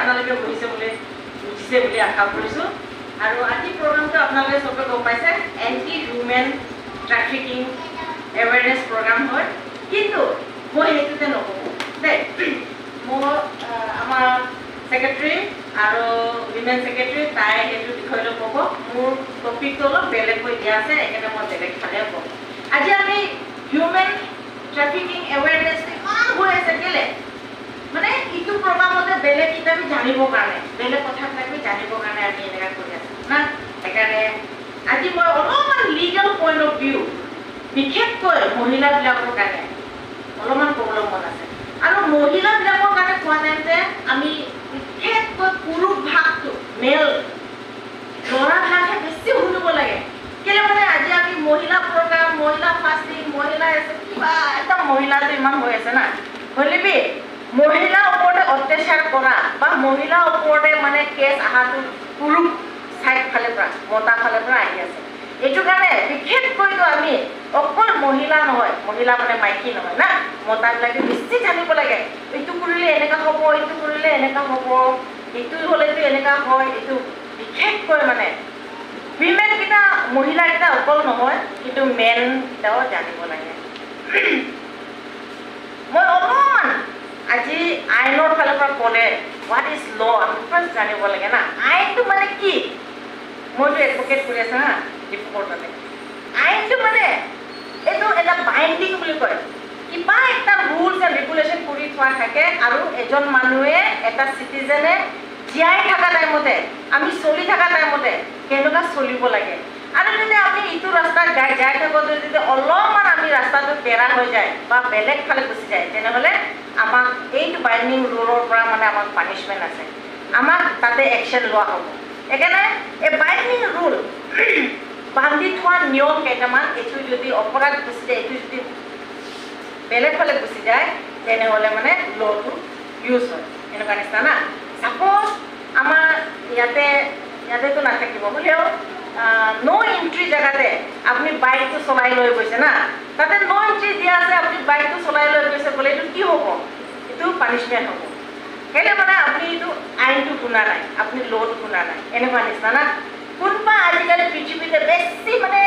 আপোনালোকে বুজিছে বুলি আশা কৰিছোঁ। আৰু আজি প্ৰগ্ৰামটো আপোনালোকে চবে গম পাইছে anti human trafficking awareness program হয়। কিন্তু মই সেইটোতে নকওঁ দেই, মোৰ আমাৰ ছেক্ৰেটাৰী আৰু উইমেন ছেক্ৰেটাৰী তাই সেইটো বিষয়টো ক'ব। মোৰ টপিকটো অলপ বেলেগ হৈ দিয়া আছে, সেইকাৰণে মই বেলেগ ফালে ক'ম। আজি আমি হিউমেন ট্ৰাফিকিং এৱেৰনেছটো ইমান হৈ আছে কেলে মানে ইটো প্ৰগ্ৰামতে বেলেগ কিতাপি জানিবৰ কাৰণে বেলেগ কথাবিলাক জানিবৰ কাৰণে আমি এনেকুৱা কৰি আছোঁ না। সেইকাৰণে আজি মই অলপমান লিগেল পইণ্ট অফ ভিউ বিশেষকৈ মহিলাবিলাকৰ কাৰণে অলপমান ক'বলৈ মন আছে। আৰু মহিলাবিলাকৰ কাৰণে কোৱা টাইমতে আমি বিশেষকৈ পুৰুষ ভাগটো মেল ল'ৰাবিলাকে বেছি শুনিব লাগে কেলে মানে আজি আমি মহিলা প্ৰগ্ৰাম মহিলা ফাষ্টিং মহিলা কিবা একদম মহিলাটো ইমান হৈ আছে না হ'লেবি মহিলাৰ ওপৰতে অত্যাচাৰ কৰা বা মহিলাৰ ওপৰতে মানে কেছ অহাটো পুৰুষ ছাইড ফালৰ পৰা মতা ফালৰ পৰা আহি আছে। এইটো কাৰণে বিশেষকৈতো আমি অকল মহিলা নহয়, মহিলা মানে মাইকী নহয় না, মতাবিলাকে বেছি জানিব লাগে। এইটো কৰিলে এনেকুৱা হ'ব, এইটো কৰিলে এনেকুৱা হ'ব, এইটো হ'লেতো এনেকুৱা হয়। এইটো বিশেষকৈ মানে উইমেনকেইটা মহিলাকেইটা অকল নহয় কিন্তু মেনকেইটাও জানিব লাগে। মই অলপমান আজি আইনৰ ফালৰ পৰা ক'লে হোৱাট ইজ ল আমি ফাৰ্ষ্ট জানিব লাগে না। আইনটো মানে কি মইতো এডভকেট কৰি আছোঁ হা ডিফকৰ্টতে। আইনটো মানে এইটো এটা বাইণ্ডিং বুলি কয়, কিবা এটা ৰুলছ এণ্ড ৰেগুলেশ্যন কৰি থোৱা থাকে আৰু এজন মানুহে এটা চিটিজেনে জীয়াই থকা টাইমতে আমি চলি থকা টাইমতে কেনেকুৱা চলিব লাগে। আৰু যদি আমি ইটো ৰাস্তাত যাই থাকোঁতে যদি অলপমান আমি ৰাস্তাটো তেৰা হৈ যায় বা বেলেগ ফালে গুচি যায় তেনেহ'লে আমাক এইটো বাইণ্ডিং ৰুলৰ পৰা মানে আমাক পানিছমেণ্ট আছে, আমাক তাতে একশ্যন লোৱা হ'ব। সেইকাৰণে এই বাইণ্ডিং ৰুল বান্ধি থোৱা নিয়ম কেইটামান এইটো যদি অপৰাধ গুচি যায় এইটো যদি বেলেগ ফালে গুচি যায় তেনেহ'লে মানে ল'টো ইউজ হয় এনেকুৱা নিচিনা না। ছাপ'জ আমাৰ ইয়াতেতো নাথাকিব হ'লেও ন' এণ্ট্ৰি জেগাতে আপুনি বাইকটো চলাই লৈ গৈছে না, তাতে ন' এণ্ট্ৰি দিয়া আছে আপুনি বাইকটো চলাই লৈ গৈছে বোলে এইটো কি হ'ব, এইটো পানিছমেণ্ট হ'ব। কেলৈ মানে আপুনি এইটো আইনটো শুনা নাই, আপুনি ল'টো শুনা নাই এনেকুৱা নিচিনা না। কোনোবা আজিকালি পৃথিৱীতে বেছি মানে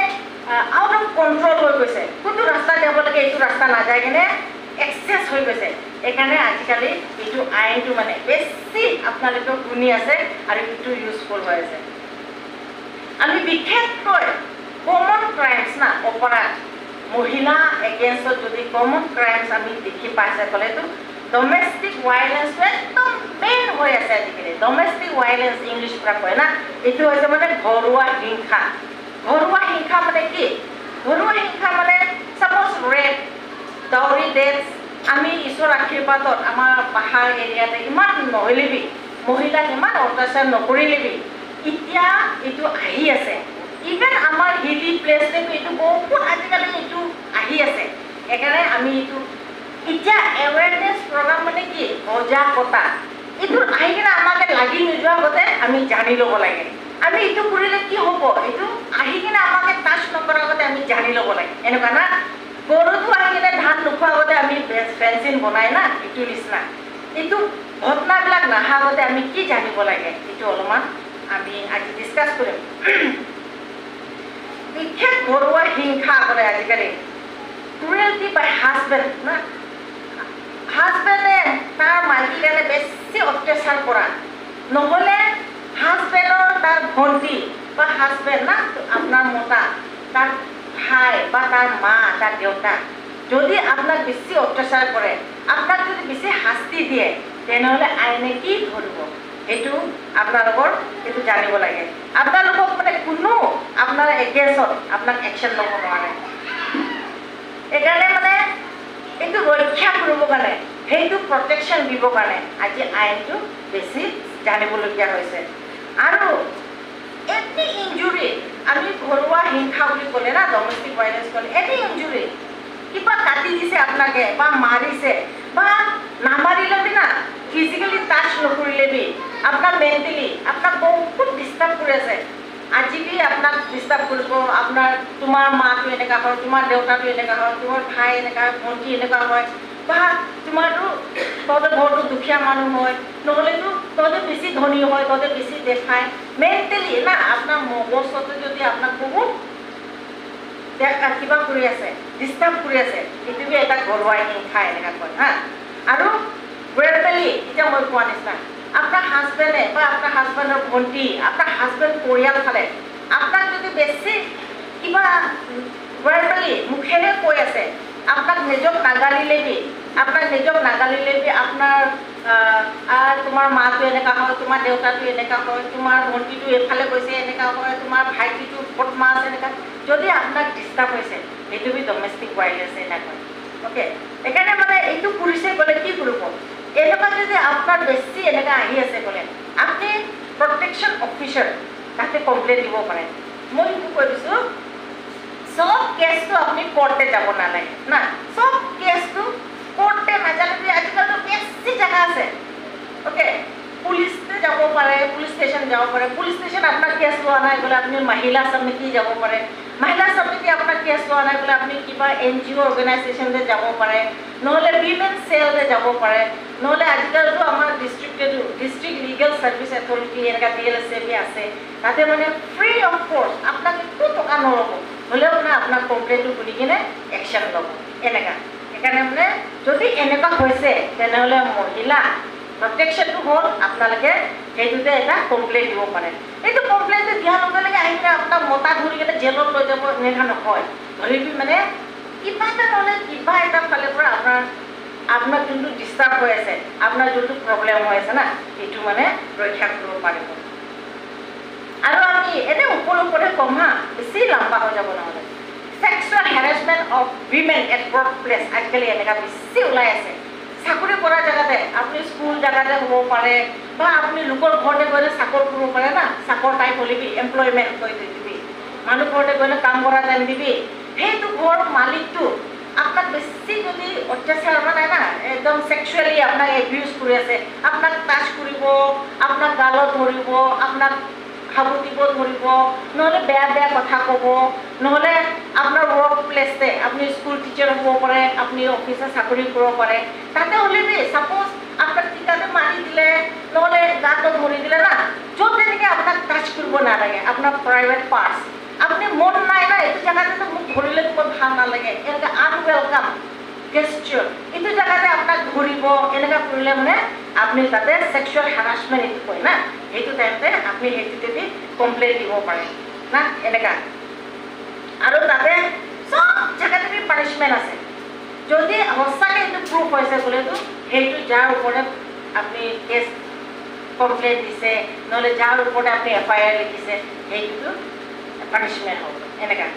আউট অফ কণ্ট্ৰল হৈ গৈছে, কোনটো ৰাস্তা যাব লাগে এইটো ৰাস্তা নাযায় কিনে এক্সেছ হৈ গৈছে। সেইকাৰণে আজিকালি এইটো আইনটো মানে বেছি আপোনালোকে শুনি আছে আৰু এইটো ইউজফুল হৈ আছে। আমি বিশেষকৈ কমন ক্ৰাইমছ না অপৰাধ মহিলা এগেইনষ্টত যদি কমন ক্ৰাইমছ আমি দেখি পাইছে ক'লেতো ডমেষ্টিক ভাইলেঞ্চটো একদম মেইন হৈ আছে আজিকালি। ডমেষ্টিক ভাইলেঞ্চ ইংলিছ পৰা কয় না, এইটো হৈছে মানে ঘৰুৱা হিংসা। ঘৰুৱা হিংসা মানে কি? ঘৰুৱা হিংসা মানে ছাপ'জ ৰেপ, ডাউৰি ডেথ। আমি ঈশ্বৰৰ আশীৰ্বাদত আমাৰ পাহাৰ এৰিয়াতে ইমান নহ'লেবি মহিলাক ইমান অত্যাচাৰ নকৰিলেবি এতিয়া এইটো আহি আছে। ইভেন আমাৰ হিলি প্লেচটো এইটো বহুত আজিকালি এইটো আহি আছে। সেইকাৰণে আমি এইটো এতিয়া এৱেৰনেছ প্ৰগ্ৰাম মানে কি সজাগতা এইটো আহি কিনে আমাকে লাগি নোযোৱা আগতে আমি জানি ল'ব লাগে। আমি এইটো কৰিলে কি হ'ব এইটো আহি কিনে আমাকে টাচ নকৰাৰ আগতে আমি জানি ল'ব লাগে এনেকুৱা না। গৰুটো আহি কিনে ধান নোখোৱাৰ আগতে আমি ফেঞ্চিং বনাই না, এইটো নিচিনা এইটো ঘটনাবিলাক নাহা আগতে আমি কি জানিব লাগে এইটো অলপমান আমি আজি ডিছকাছ কৰিম। বিশেষ ঘৰুৱা হিংসা কৰে আজিকালি ক্ৰুৱেলটি বাই হাজবেণ্ড না। হাজবেণ্ডে তাৰ মাইকীৰ কাৰণে বেছি অত্যাচাৰ কৰা, নহ'লে হাজবেণ্ডৰ তাৰ ভণ্টি বা হাজবেণ্ড না আপোনাৰ মতা তাৰ ভাই বা তাৰ মা তাৰ দেউতাক যদি আপোনাক বেছি অত্যাচাৰ কৰে, আপোনাক যদি বেছি শাস্তি দিয়ে তেনেহ'লে আইনে কি ধৰিব সেইটো আপোনালোকৰ এইটো জানিব লাগে। আপোনালোকক মানে কোনো আপোনাৰ এগেইনষ্টত আপোনাক একশ্যন ল'ব নোৱাৰে। সেইকাৰণে মানে এইটো ৰক্ষা কৰিবৰ কাৰণে সেইটো প্ৰটেকশ্যন দিবৰ কাৰণে আজি আইনটো বেছি জানিবলগীয়া হৈছে। আৰু এনি ইঞ্জুৰি আমি ঘৰুৱা হিংসা বুলি ক'লে না ডমেষ্টিক ভাইলেঞ্চ ক'লে এনি ইঞ্জুৰি কিবা কাটি দিছে আপোনাকে বা মাৰিছে বা নামাৰিলেবি না ফিজিকেলি টাচ নকৰিলেবি আপোনাৰ মেণ্টেলি আপোনাক বহুত ডিষ্টাৰ্ব কৰি আছে। আজি বি আপোনাক ডিষ্টাৰ্ব কৰিব, আপোনাৰ তোমাৰ মাটো এনেকুৱা হয়, তোমাৰ দেউতাটো এনেকুৱা হয়, তোমাৰ ভাই এনেকুৱা হয়, ভণ্টি এনেকুৱা হয় বা তোমাৰতো তহঁতৰ ঘৰটো দুখীয়া মানুহ হয়, নহ'লেতো তহঁতে বেছি ধনী হয়, তহঁতে বেছি দেখায়। মেণ্টেলি না আপোনাৰ মগজতে যদি আপোনাক বহুত কিবা কৰি আছে, ডিষ্টাৰ্ব কৰি আছে, এইটোকে এটা ঘৰুৱাই হিংসা এনেকুৱা কয় হা। আৰু verbally এতিয়া মই কোৱা নিচিনা আপোনাৰ হাজবেণ্ডে বা আপোনাৰ হাজবেণ্ডৰ ভণ্টি, আপোনাৰ হাজবেণ্ড পৰিয়াল ফালে আপোনাক যদি বেছি কিবা verbally মুখেৰে কৈ আছে, আপোনাক নিজক নাগালিলেবি, আপোনাক নিজক নাগালিলেবি আপোনাৰ তোমাৰ মাটো এনেকুৱা হয়, তোমাৰ দেউতাটো এনেকুৱা হয়, তোমাৰ ভণ্টিটো এফালে গৈছে এনেকুৱা হয়, তোমাৰ ভাইটিটো বদমাছ এনেকুৱা, যদি আপোনাক ডিষ্টাৰ্ব হৈছে সেইটো বি ডমেষ্টিক ভাইলেঞ্চ এনেকুৱা। অ'কে, সেইকাৰণে মানে এইটো পুলিচে ক'লে কি কৰিব, এনেকুৱা যদি আপোনাৰ বেছি এনেকুৱা আহি আছে ক'লে আপুনি প্ৰটেকশ্যন অফিচাৰ তাতে কমপ্লেইন দিব পাৰে। মই এইটো কৈ দিছোঁ, সব কেছটো আপুনি কোৰ্টে যাব নালাগে না, সব কেছটো কোৰ্টে নাজানিলে আজিকালিতো বেছি জেগা আছে। অ'কে, পুলিচে যাব পাৰে, পুলিচ ষ্টেচন যাব পাৰে, পুলিচ ষ্টেচন আপোনাৰ কেছ লোৱা নাই বোলে আপুনি মহিলা সমিতি যাব পাৰে, মহিলা সমিতি আপোনাৰ কেছ লোৱা নাই বোলে আপুনি কিবা NGO অৰ্গেনাইজেশ্যনলৈ যাব পাৰে, নহ'লে উইমেন চেললৈ যাব পাৰে, নহ'লে আজিকালিতো আমাৰ ডিষ্ট্ৰিক্ট লিগেল ছাৰ্ভিচ অথৰিটি এনেকুৱা DLSAB আছে, তাতে মানে ফ্ৰী অফ কষ্ট আপোনাক একো টকা নল'ব, হ'লেও মানে আপোনাক কমপ্লেইনটো কৰি কিনে একশ্যন ল'ব এনেকুৱা। সেইকাৰণে মানে যদি এনেকুৱা হৈছে তেনেহ'লে মহিলা প্ৰটেকশ্যনটো হ'ল আপোনালোকে সেইটোতে এটা কমপ্লেইন দিব পাৰে। এইটো কমপ্লেইনটো দিয়াৰ লগে লগে আহি কিনে আপোনাক মতা ধৰি কিনে জেলত লৈ যাব এনেকুৱা নহয়। ধৰিবি মানে কিবা এটা নহ'লে কিবা এটা ফালৰ পৰা আপোনাৰ যোনটো ডিষ্টাৰ্ব হৈ আছে, আপোনাৰ যোনটো প্ৰব্লেম হৈ আছে না, সেইটো মানে ৰক্ষা কৰিব পাৰিব। আৰু আমি এনেই ওপৰে কম হা, বেছি লম্বা হৈ যাব নহ'লে। Sexual harassment of women at work place আজিকালি এনেকুৱা বেছি ওলাই আছে। চাকৰি কৰা জেগাতে আপুনি স্কুল জেগাতে হ'ব পাৰে বা আপুনি লোকৰ ঘৰতে গ'লে চাকৰ কৰিব পাৰে না, চাকৰ টাইপ হ'লিবি এমপ্লয়মেণ্ট কৰি দিবি, মানুহ ঘৰতে গ'লে কাম কৰা টাইম দিবি, সেইটো ঘৰ মালিকটো আপোনাক বেছি যদি অত্যাচাৰ মানে না একদম ছেক্সুৱেলি আপোনাক এবিউজ কৰি আছে, আপোনাক টাচ কৰিব, আপোনাক গালত ধৰিব, আপোনাক সাবুতিব ধৰিব, নহ'লে বেয়া বেয়া কথা ক'ব, নহ'লে আপোনাৰ ৱৰ্ক প্লেচতে আপুনি স্কুল টিচাৰ হ'ব পাৰে, আপুনি অফিচত চাকৰি কৰিব পাৰে, তাতে হ'লে দেই ছাপ'জ আপোনাক টিকাতে মাৰি দিলে, নহ'লে গাটো ধৰি দিলে না, য'ত তেনেকৈ আপোনাক টাচ কৰিব নালাগে, আপোনাৰ প্ৰাইভেট পাৰ্টছ আপুনি মন নাই না এইটো জেগাতে মোক ধৰিলে মোৰ ভাল নালাগে, এনেকৈ আনৱেলকাম গেষ্টিয়ৰ এইটো জেগাতে আপোনাক ধৰিব, এনেকুৱা কৰিলে মানে আপুনি তাতে ছেক্সুৱেল হেৰাছমেণ্ট এইটো কয় না, সেইটো টাইমতে আপুনি সেইটোতে কমপ্লেইন দিব পাৰে না এনেকুৱা। আৰু তাতে চব জেগাতে পানিছমেণ্ট আছে। যদি সঁচাকৈ এইটো প্ৰুফ হৈছে বোলেতো সেইটো যাৰ ওপৰত আপুনি কেছ কমপ্লেইন দিছে, নহ'লে যাৰ ওপৰত আপুনি FIR লিখিছে সেইটোতো পানিছমেণ্ট হ'ব এনেকুৱা।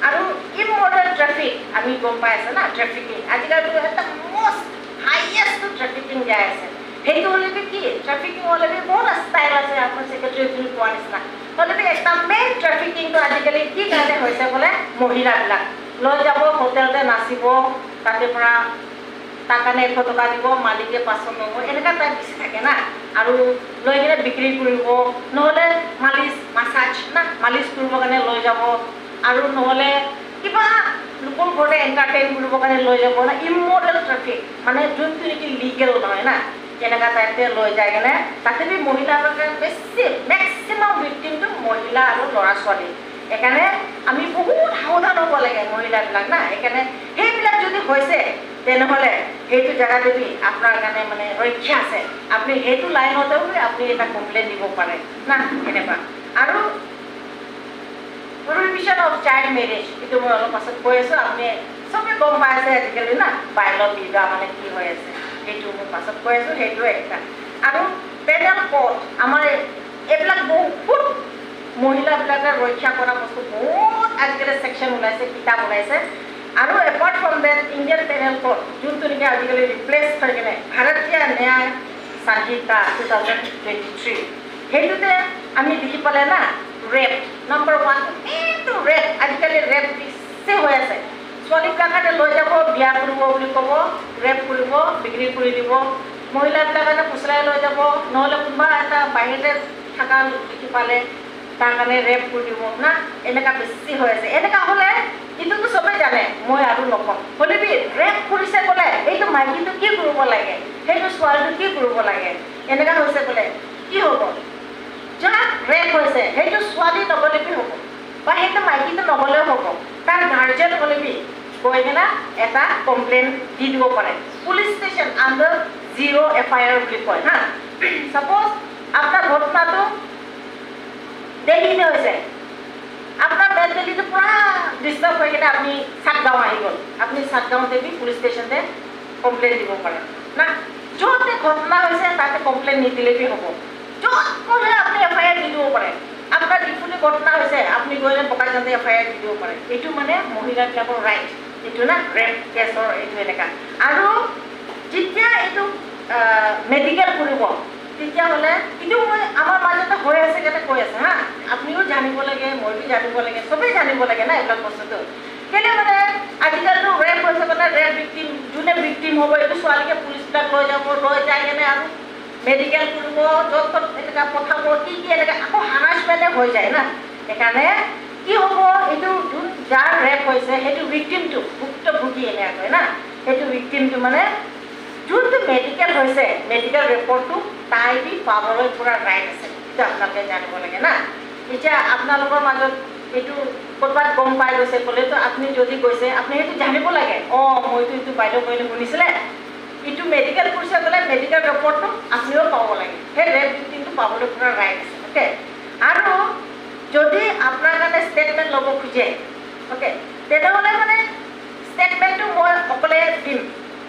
আৰু ইম'ৰেল ট্ৰেফিক আমি গম পাই আছে না, ট্ৰেফিকিং আজিকালিতো এটা মষ্ট হাইয়েষ্ট ট্ৰেফিকিং যাই আছে। সেইটো হ'লেতো কি ট্ৰেফিকিং হ'লেতো বহুত ষ্টাইল আছে, আপোনাৰ ছেক্ৰেটাৰী কোৱা নিচিনা হ'লেতো এটা মেইন ট্ৰেফিকিংটো আজিকালি কি কাৰণে হৈছে বোলে মহিলাবিলাক লৈ যাব হোটেলতে নাচিব, তাতে পৰা তাৰ কাৰণে 100 টকা দিব, মালিকে 500 ল'ব, এনেকুৱা টাইপ বেছি থাকে না। আৰু লৈ কিনে বিক্ৰী কৰিব, নহ'লে মাছাজ না মালিচ কৰিবৰ কাৰণে লৈ যাব, আৰু নহ'লে কিবা লোকৰ ঘৰতে এণ্টাৰটেইন কৰিবৰ কাৰণে লৈ যাব না। ইম'ৰেল ট্ৰেফিক মানে যোনটো নেকি লিগেল নহয় না, এনেকুৱা টাইপে লৈ যায় কিনে তাতে মহিলাবিলাকে বেছি মেক্সিমাম ভিক্টিমটো মহিলা আৰু ল'ৰা ছোৱালী। সেইকাৰণে আমি বহুত সাৱধান হ'ব লাগে মহিলাবিলাক না। সেইকাৰণে সেইবিলাক যদি হৈছে তেনেহ'লে সেইটো জেগাতে আপোনাৰ কাৰণে মানে ৰক্ষা আছে, আপুনি সেইটো লাইনতেও আপুনি এটা কমপ্লেইন দিব পাৰে না এনেকুৱা। আৰু প্ৰহিবিশ্যন অফ চাইল্ড মেৰেজ এইটো মই অলপ পাছত কৈ আছোঁ, আপুনি চবে গম পাই আছে আজিকালি না বাল্য বিবাহ মানে কি হৈ আছে, সেইটো মই পাছত কৈ আছোঁ, সেইটোৱে একটা। আৰু পেনেল কোড আমাৰ এইবিলাক বহুত মহিলাবিলাকে ৰক্ষা কৰা বস্তু বহুত আজিকালি ছেকশ্যন ওলাইছে, কিতাপ ওলাইছে। আৰু apart from that Indian panel code যোনটো নেকি আজিকালি ৰিপ্লেচ হৈ কিনে ভাৰতীয় ন্যায় সংহিতা 2023 সেইটোতে আমি দেখি পালে না ৰেপ নম্বৰ 1 এইটো ৰেপ আজিকালি ৰেপ বেছি হৈ আছে। ছোৱালীবিলাকে লৈ যাব বিয়া কৰিব বুলি ক'ব, ৰেপ কৰিব, বিক্ৰী কৰি দিব, মহিলাবিলাকে ফুচৰাই লৈ যাব, নহ'লে কোনোবা এটা বাহিৰতে থকা দেখি পালে তাৰ কাৰণে ৰেপ কৰি দিব না, এনেকুৱা বেছি হৈ আছে। এনেকুৱা হ'লে এইটোতো চবেই জানে, মই আৰু নকওঁ, হ'লে ৰেপ কৰিছে বোলে এইটো মাইকীটো কি কৰিব লাগে, সেইটো ছোৱালীটো কি কৰিব লাগে, এনেকুৱা হৈছে বোলে কি হ'ব যাক ৰেপ হৈছে সেইটো ছোৱালী নগ'লেবি হ'ব বা সেইটো মাইকীটো নগ'লেও হ'ব তাৰ গাৰ্জেন হ'লেবি গৈ কিনে এটা কমপ্লেইন দি দিব পাৰে পুলিচ ষ্টেচন আণ্ডাৰ 0 FIR বুলি কয় হা সাপোজ আপোনাৰ ঘটনাটো দেৰিতে হৈছে আপোনাৰ মেণ্টেলিটি পুৰা ডিষ্টাৰ্ব হৈ কিনে আপুনি সাতগাঁও আহি গ'ল আপুনি সাতগাঁৱতে বি পুলিচ ষ্টেচনতে কমপ্লেইন দিব পাৰে না য'তে ঘটনা হৈছে তাতে কমপ্লেইন নিদিলেবি হ'ব য'ত গ'লে আপুনি FIR দি দিব পাৰে আপোনাৰ ডিফুলি ঘটনা হৈছে আপুনি গ'লে বকাজানতে FIR দি দিব পাৰে এইটো মানে মহিলাবিলাকৰ ৰাইট এইটো না ৰেপ কেছৰ এইটো এনেকা আৰু যেতিয়া এইটো মেডিকেল কৰিব তেতিয়াহ'লে কিন্তু মই আমাৰ মাজতে হৈ আছে কেনে কৈ আছে হা আপুনিও জানিব লাগে মইও জানিব লাগে চবেই জানিব লাগে না এইবিলাক বস্তুটো কেলে মানে আজিকালিতো ৰেপ হৈছে মানে ৰেপ ভিক্টিম যোনে ভিক্টিম হ'ব এইটো ছোৱালীকে পুলিচবিলাক লৈ যাব লৈ যায় কেনে আৰু মেডিকেল কৰিব য'ত ত'ত এনেকুৱা পঠাব কি এনেকৈ আকৌ হাৰাচমেণ্টে হৈ যায় না সেইকাৰণে কি হ'ব এইটো যোন যাৰ ৰেপ হৈছে সেইটো ভিক্টিমটো ভুক্তভোগী এনেকুৱা কয় না সেইটো ভিক্টিমটো মানে যোনটো মেডিকেল হৈছে মেডিকেল ৰিপৰ্টটো তাই বি পাবলৈ পুৰা ৰাইট আছে এইটো আপোনালোকে জানিব লাগে না এতিয়া আপোনালোকৰ মাজত এইটো ক'ৰবাত গম পাই গৈছে ক'লেতো আপুনি যদি গৈছে আপুনি সেইটো জানিব লাগে মইতো এইটো বাইদেউ কৈলে শুনিছিলে এইটো মেডিকেল কৰিছে বোলে মেডিকেল ৰিপৰ্টটো আপুনিও পাব লাগে সেই ৰেপ ভিক্টিমটো পাবলৈ পুৰা ৰাইট আছে অ'কে আৰু যদি আপোনাৰ কাৰণে ষ্টেটমেণ্ট ল'ব খোজে অ'কে তেনেহ'লে মানে ষ্টেটমেণ্টটো মই অকলে দিম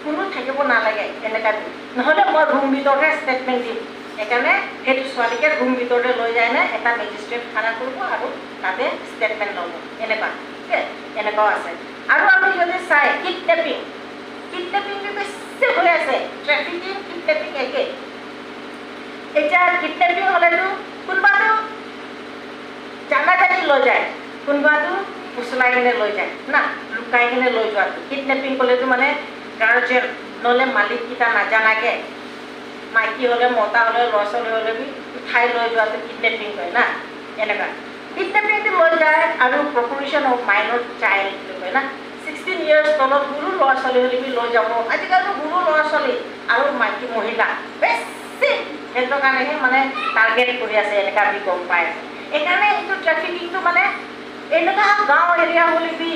কোনো থাকিব নালাগে এনেকুৱা দিম নহ'লে মই ৰুম ভিতৰতে ষ্টেটমেণ্ট দিম সেইকাৰণে সেইটো ছোৱালীকে ৰুম ভিতৰতে লৈ যায় নে এটা মেজিষ্ট্ৰেট খানা কৰিব আৰু তাতে ষ্টেটমেণ্ট ল'ব এনেকুৱা অ'কে এনেকুৱাও আছে আৰু আমি যদি চাই কিডনেপিংটো বেছি হৈ আছে ট্ৰেফিকিং কিডনেপিং একে এতিয়া কিডনেপিং হ'লেতো কোনোবাটো জানা জানি লৈ যায় কোনোবাটো ফুচলাই কিনে লৈ যায় না লুকাই কিনে লৈ যোৱাটো কিডনেপিং ক'লেতো মানে গাৰ্জেন নহ'লে মালিককেইটা নাজানাকৈ মাইকী হ'লে মতা হ'লে ল'ৰা ছোৱালী হ'লে বি উঠাই লৈ যোৱাটো কিডনেপিং কয় না এনেকুৱা কিডনেপিংটো লৈ যায় আৰু প্ৰপোজিশ্যন অফ মাইনৰ চাইল্ড বুলি কয় না 16 years তলত সৰু ল'ৰা ছোৱালী হ'লে বি লৈ যাব আজিকালিতো সৰু ল'ৰা ছোৱালী আৰু মাইকী মহিলা বেছি সেইটো কাৰণেহে মানে টাৰ্গেট কৰি আছে এনেকুৱা আমি গম পাই আছে এইকাৰণে এইটো ট্ৰেফিকিংটো মানে এনেকুৱা গাঁও এৰিয়া হ'লে বি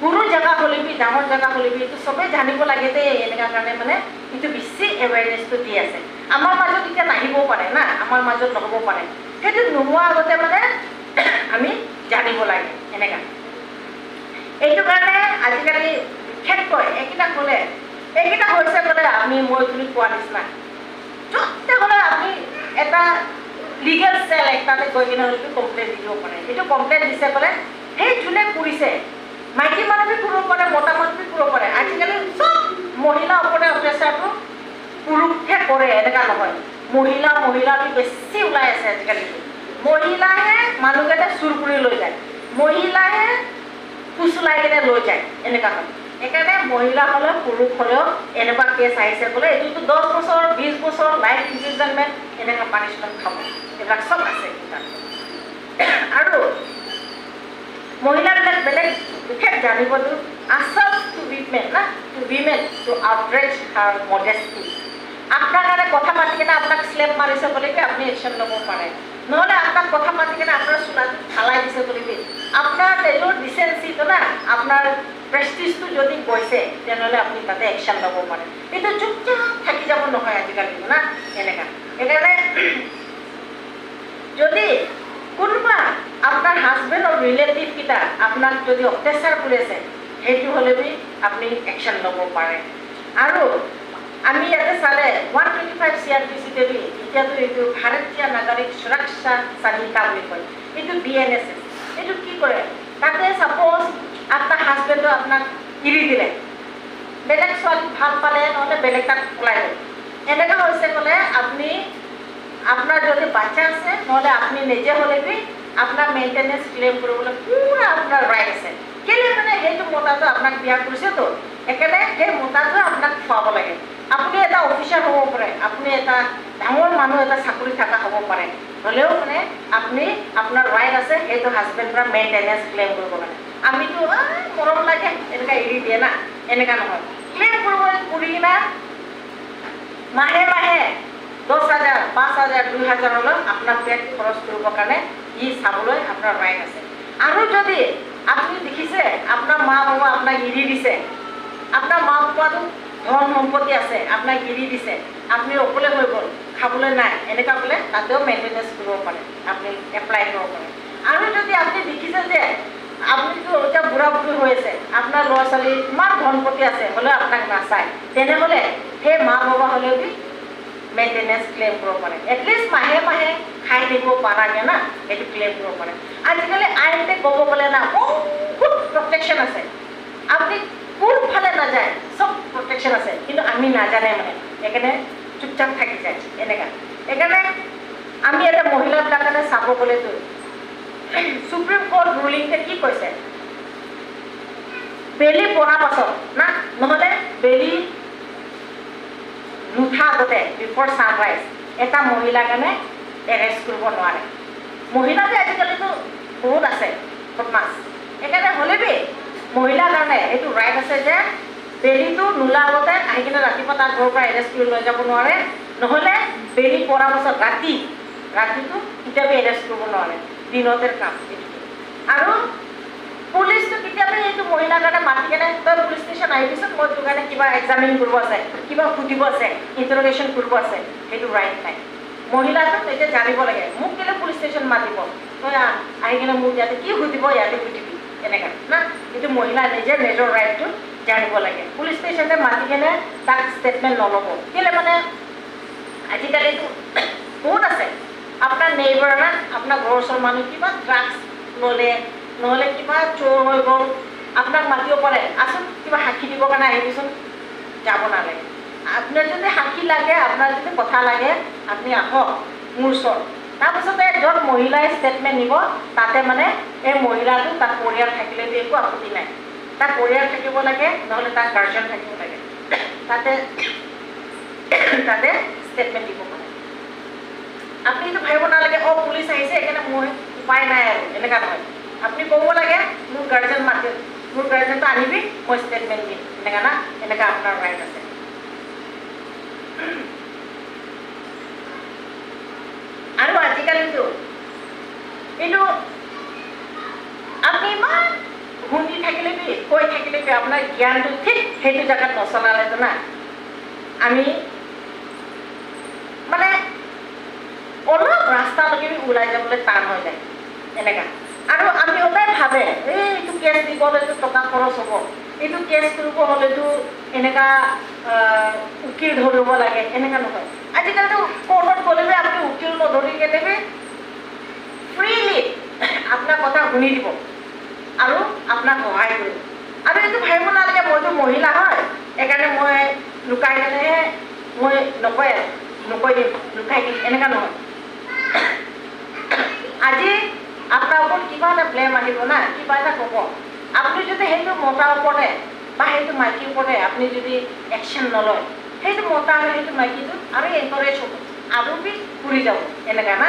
সৰু জেগা হ'লে বি ডাঙৰ জেগা হ'লে বি এইটো চবেই জানিব লাগে দেই এনেকুৱা কাৰণে মানে এইটো বেছি এৱেৰনেছটো দি আছে আমাৰ মাজত এতিয়া নাহিবও পাৰে না আমাৰ মাজত নহ'ব পাৰে সেইটো নোহোৱা আগতে মানে আমি জানিব লাগে এনেকুৱা এইটো কাৰণে আজিকালি বিশেষকৈ এইকেইটা হৈছে ক'লে আমি মই তুমি কোৱা নিচিনা য'তে হ'লে আপুনি এটা লিগেল চেল একটাতে গৈ কিনে হ'লেতো কমপ্লেইন দি দিব পাৰে এইটো কমপ্লেইন দিছে ক'লে সেই যোনে কৰিছে মাইকী মানুহে কৰিব পাৰে মতা মানুহে কৰিব পাৰে আজিকালি চব মহিলাৰ ওপৰতে অত্যাচাৰটো পুৰুষে কৰে এনেকুৱা নহয় মহিলাটো বেছি ওলাই আছে আজিকালি মহিলাহে মানুহকেইটা চুৰ কৰি লৈ যায় মহিলাহে ফুচলাই কিনে লৈ যায় এনেকুৱা হয় সেইকাৰণে মহিলা হ'লেও পুৰুষ হ'লেও এনেকুৱা কেছ আহিছে বোলে এইটোতো 10 বছৰ 20 বছৰ লাইফ ইমপ্ৰিজনমেণ্ট এনেকুৱা পানিছমেণ্ট খাব এইবিলাক চব আছে আৰু মহিলাবিলাক বেলেগ বিশেষ জানিবতো আচল টু উইমেন টু আউটৰেজ হাৰ মডেষ্টি আপনাৰ কাৰণে কথা পাতি কিনে আপোনাক স্লেপ মাৰিছে বুলিকে আপুনি একশ্যন ল'ব পাৰে নহ'লে আপোনাক কথা পাতি কিনে আপোনাৰ চোলাটো ঢালাই দিছে বুলিকে আপোনাৰ নিজৰ ডিচেঞ্চিটো না আপোনাৰ প্ৰেষ্টিজটো যদি গৈছে তেনেহ'লে আপুনি তাতে একশ্যন ল'ব পাৰে এইটো চুপচাপ থাকি যাব নহয় আজিকালি না এনেকুৱা সেইকাৰণে যদি কোনোবা আপোনাৰ হাজবেণ্ডৰ ৰিলেটিভকেইটা আপোনাক যদি অত্যাচাৰ কৰি আছে সেইটো হ'লে বি আপুনি একশ্যন ল'ব পাৰে আৰু আমি ইয়াতে চালে 125 CRPCতে বি এতিয়াতো এইটো ভাৰতীয় নাগৰিক সুৰক্ষা সংহিতা বুলি কয় এইটো BNSS এইটো কি কৰে তাতে ছাপ'জ আপোনাৰ হাজবেণ্ডে আপোনাক এৰি দিলে বেলেগ ছোৱালীক ভাল পালে নহ'লে বেলেগ তাক ওলাই গ'ল এনেকুৱা হৈছে ক'লে আপুনি আপোনাৰ যদি বাচ্চা আছে নহ'লে আপুনি নিজে হ'লে বি আপোনাৰ মেইনটেনেঞ্চ ক্লেইম কৰিবলৈ পুৰা আপোনাৰ ৰাইট আছে কেলৈ মানে সেইটো মতাটো আপোনাক বিয়া কৰিছেতো সেইকাৰণে সেই মতাটো আপোনাক খুৱাব লাগে আপুনি এটা অফিচাৰ হ'ব পাৰে আপুনি এটা ডাঙৰ মানুহ এটা চাকৰি থকা হ'ব পাৰে হ'লেও মানে আপুনি আপোনাৰ ৰাইট আছে সেইটো হাজবেণ্ডৰ পৰা মেইনটেনেঞ্চ ক্লেইম কৰিব লাগে আমিতো মৰম লাগে এনেকুৱা এৰি দিয়ে না এনেকুৱা নহয় ক্লেইম কৰিব কৰি কিনে মাহে 10,000 5,000 2,000 আপনার পেট খরচ করবার কারণে ই চাবলৈ আপনার রাইট আছে। আর যদি আপনি দেখিছে আপনার মা বাবা আপনার এড়ি দিছে, আপনার মা বাবা ধন সম্পত্তি আছে আপনার এড়ি দিছে, আপনি অকলে হৈ গ'ল খাবলৈ নাই, এনেকা বোলে তাতেও মেইনটেনেন্স কৰিব পাৰে, আপনি এপ্লাই কৰিব পাৰে। আৰু যদি আপনি দেখিছে যে আপুনিতো এতিয়া বুঢ়া বুঢ়ী হৈ আছে, আপোনাৰ ল'ৰা ছোৱালী ইমান ধন সম্পত্তি আছে হ'লেও আপোনাক নাচায়, তেনেহ'লে সেই মা বাবা হ'লেও কি মেইনটেনেন্স ক্লেইম কৰিব পাৰে। এটলিষ্ট মাহে মাহে খাই থাকিব পাৰাকৈ না সেইটো ক্লেইম কৰিব পাৰে। আজিকালি আইনতে ক'ব গ'লে না বহুত প্ৰটেকশ্যন আছে, আপুনি কোনফালে নাযায় চব প্ৰটেকশ্যন আছে, কিন্তু আমি নাজানে মানে সেইকাৰণে চুপচাপ থাকি যায় এনেকা। সেইকাৰণে আমি এটা মহিলাবিলাকে চাব গ'লেতো সুপ্ৰিম কোৰ্ট ৰুলিংতে কি কৈছে, বেলি পৰাৰ পাছত না নহ'লে বেলি নুঠা আগতে বিফৰ ছানৰাইজ এটা মহিলাৰ কাৰণে এৰেষ্ট কৰিব নোৱাৰে। মহিলাতে আজিকালিতো বহুত আছে বদমাছ, সেইকাৰণে হ'লেবি মহিলাৰ কাৰণে এইটো ৰাইট আছে যে বেলিটো নোলাৰ আগতে আহি কিনে ৰাতিপুৱা তাৰ ঘৰৰ পৰা এৰেষ্ট কৰি লৈ যাব নোৱাৰে, নহ'লে বেলি পৰাৰ পাছত ৰাতিটো কেতিয়াবা এৰেষ্ট কৰিব নোৱাৰে, দিনতে কাম। আৰু পুলিচটো কেতিয়াবা এইটো মহিলাৰ কাৰণে মাতি কেনে তই পুলিচ ষ্টেচন আহিবিচোন, মই তোৰ কাৰণে কিবা এক্সামিন কৰিব আছে, কিবা সুধিব আছে, ইণ্টাৰগেশ্যন কৰিব আছে, সেইটো ৰাইট নাই। মহিলাটোক এতিয়া জানিব লাগে মোক কেলৈ পুলিচ ষ্টেচন মাতিব, তই আহি কিনে মোক ইয়াতে কি সুধিব ইয়াতে সুধিবি এনেকা না, এইটো মহিলা নিজে নিজৰ ৰাইটটো জানিব লাগে। পুলিচ ষ্টেচনতে মাতি কেনে তাক ষ্টেটমেণ্ট নল'ব, কেলৈ মানে আজিকালিতো বহুত আছে আপোনাৰ নেইবাৰ না আপোনাৰ ঘৰৰ ওচৰৰ মানুহ কিবা ড্ৰাগছ ল'লে নহ'লে কিবা চোৰ হৈ গ'ল, আপোনাক মাতিব পাৰে আচোন কিবা সাক্ষী দিবৰ কাৰণে আহিবিচোন, যাব নালাগে। আপোনাৰ যদি সাক্ষী লাগে, আপোনাৰ যদি কথা লাগে, আপুনি আহক মোৰ ওচৰত। তাৰপিছতে য'ত মহিলাই ষ্টেটমেণ্ট নিব তাতে মানে এই মহিলাটো তাত পৰিয়াল থাকিলেতো একো আপত্তি নাই, তাত পৰিয়াল থাকিব লাগে নহ'লে তাত গাৰ্জেন থাকিব লাগে, তাতে ষ্টেটমেণ্ট দিব পাৰে। আপুনি এইটো ভাবিব নালাগে অঁ পুলিচ আহিছে সেইকাৰণে মোৰ উপায় নাই আৰু এনেকুৱা নহয়, আপুনি ক'ব লাগে মোৰ গাৰ্জেন মাতি, মোৰ গাৰ্জেনটো আনিবি মই ষ্টেটমেণ্ট দিম, এনেকুৱা না, এনেকুৱা আপোনাৰ ৰাইট আছে। আৰু আজিকালিতো এইটো আপুনি ইমান শুনি থাকিলেবি কৈ থাকিলেবি আপোনাৰ জ্ঞানটো ঠিক সেইটো জেগাত নচলালেতো না আমি মানে অলপ ৰাস্তালৈকে ওলাই যাবলৈ টান হৈ যায় এনেকুৱা। আৰু আমি সদায় ভাবে এইটো কেছ দিবলৈতো টকা খৰচ হ'ব, এইটো কেছ কৰিব হ'লেতো এনেকুৱা উকিল ধৰিব লাগে, এনেকুৱা নহয়। আজিকালিতো কোৰ্টত গ'লেবি আপুনি উকিল নধৰি কেনেবি ফ্ৰীলি আপোনাৰ কথা শুনি দিব আৰু আপোনাক সহায় কৰিব। আৰু এইটো ভাবিব নালাগে মইতো মহিলা হয় সেইকাৰণে মই লুকাই কেনে মই নকয় দিম লুকাই দিম, এনেকুৱা নহয়। আজি আপোনাৰ ওপৰত কিবা এটা ব্লেম আহিব না, কিবা এটা ক'ব, আপুনি যদি সেইটো মতাৰ ওপৰতে বা সেইটো মাইকীৰ ওপৰতে আপুনি যদি একশ্যন নলয়, সেইটো মতা আৰু সেইটো মাইকীটো আৰু এনকাৰেজ হ'ব আৰু বি ফুৰি যাব এনেকুৱা না।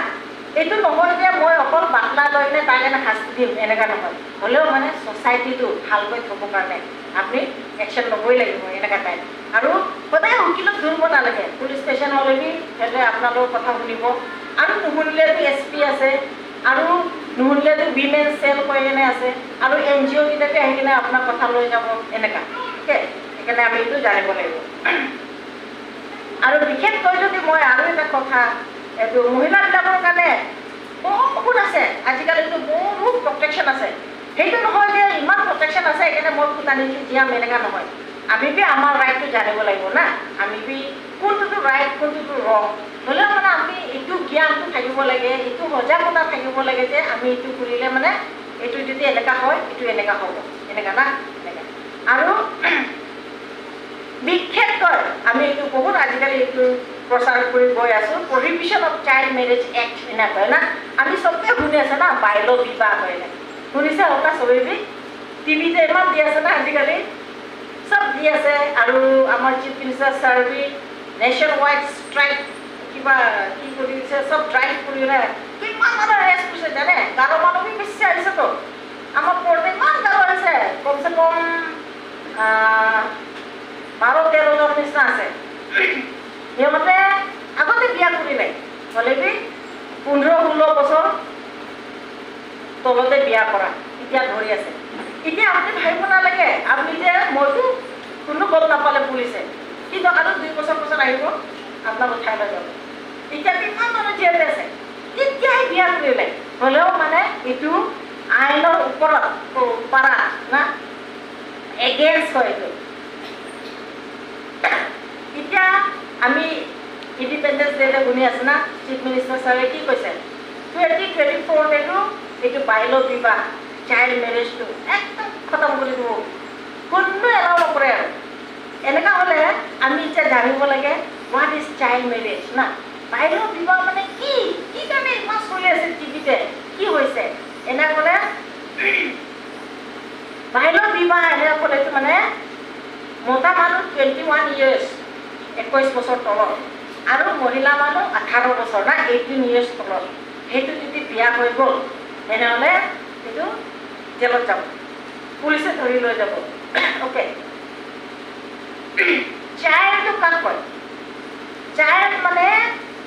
এইটো নহয় যে মই অকল বাটলা লৈ কিনে তাই কাৰণে শাস্তি দিম, এনেকুৱা নহয়। হ'লেও মানে ছ'চাইটিটো ভালকৈ থ'বৰ কাৰণে আপুনি একশ্যন ল'বই লাগিব এনেকুৱা টাইপ। আৰু সদায় উকিলক ধৰিব নালাগে, পুলিচ ষ্টেচন হ'লেবি সিহঁতে আপোনালোকৰ কথা শুনিব। আৰু নুশুনিলেতো SP আছে, আৰু নুশুনিলেতো উইমেন চেল কৈ কেনে আছে, আৰু NGO কেইটাতে আহি কিনে আপোনাৰ কথা লৈ যাব এনেকুৱা, ঠিক আছে। সেইকাৰণে আমি এইটো জানিব লাগিব। আৰু বিশেষকৈ যদি মই আৰু এটা কথা এইটো মহিলাবিলাকৰ কাৰণে বহুত আছে, আজিকালিতো বহুত প্ৰটেকশ্যন আছে। সেইটো নহয় যে ইমান প্ৰটেকশ্যন আছে সেইকাৰণে মই ফুটানি জীয়াম এনেকুৱা নহয়। আমি বি আমাৰ ৰাইটটো জানিব লাগিব না, আমি বি কোনটোতো ৰাইট কোনটোতো ৰং, হ'লেও মানে আমি এইটো জ্ঞানটো থাকিব লাগে, এইটো সজাগতা থাকিব লাগে যে আমি এইটো কৰিলে মানে এইটো যদি এনেকুৱা হয় এইটো এনেকুৱা হ'ব এনেকুৱা না এনেকুৱা। আৰু বিশেষকৈ আমি এইটো বহুত আজিকালি এইটো প্ৰচাৰ কৰি গৈ আছোঁ, prohibition of child marriage act এনেকৈ না, আমি চবেই শুনি আছে না বাল্য বিবাহ হয় না, শুনিছে হতা চবেই টিভিতে ইমান দি আছে না আজিকালি চব দি আছে। আৰু আমাৰ চিফ মিনিষ্টাৰ ছাৰ্ভি নেশ্যন ৱাইড ষ্ট্ৰাইক কিবা কি কৰি দিছে, চব ড্ৰাইভ কৰি কিমান মানুহ এৰেষ্ট কৰিছে জানে, গাৰো মানুহ বেছি আহিছেতো, আমাৰ পৰ্দে ইমান গাৰো আহিছে, কমচে কম 12-13জন নিচিনা আছে। সিহঁতে আগতে বিয়া কৰিলে হ'লে বি 15-16 বছৰ তলতে বিয়া কৰা এতিয়া ধৰি আছে এতিয়া আপুনি ভাবিব নালাগে আপুনি যে মইতো কোনো গম নাপালে পুলিচে কিন্তু আৰু 2 বছৰ পিছত আহিব আপোনাক উঠাই লৈ যাব এতিয়া কিমান মানুহ জীয়াই আছে তেতিয়াই বিয়া কৰিলে হ'লেও মানে এইটো আইনৰ ওপৰত পাৰা না এগেইনষ্ট হয় এইটো এতিয়া আমি ইণ্ডিপেণ্ডেন্স ডে'তে শুনি আছো না চিফ মিনিষ্টাৰ ছাৰে কি কৈছে 2024 এইটো বাল্য বিবাহ চাইল্ড মেৰেজটো একদম খতম কৰি দিব কোনো এলাও নকৰে আৰু এনেকুৱা হ'লে আমি এতিয়া জানিব লাগে হোৱাট ইজ চাইল্ড মেৰেজ না বাল্য বিবাহ মানে কি কি কাৰণে ইমান চলি আছে টিভিতে কি হৈছে এনে ক'লে বাল্য বিবাহ এনে ক'লেতো মানে মতা মানুহ 21 years 21 বছৰ তলত আৰু মহিলা মানুহ 18 বছৰ না 18 years তলত সেইটো যদি বিয়া হৈ গ'ল তেনেহ'লে সেইটো জেলত যাব পুলিচে ধৰি লৈ যাব অ'কে চাইল্ডটো কাক কয় চাইল্ড মানে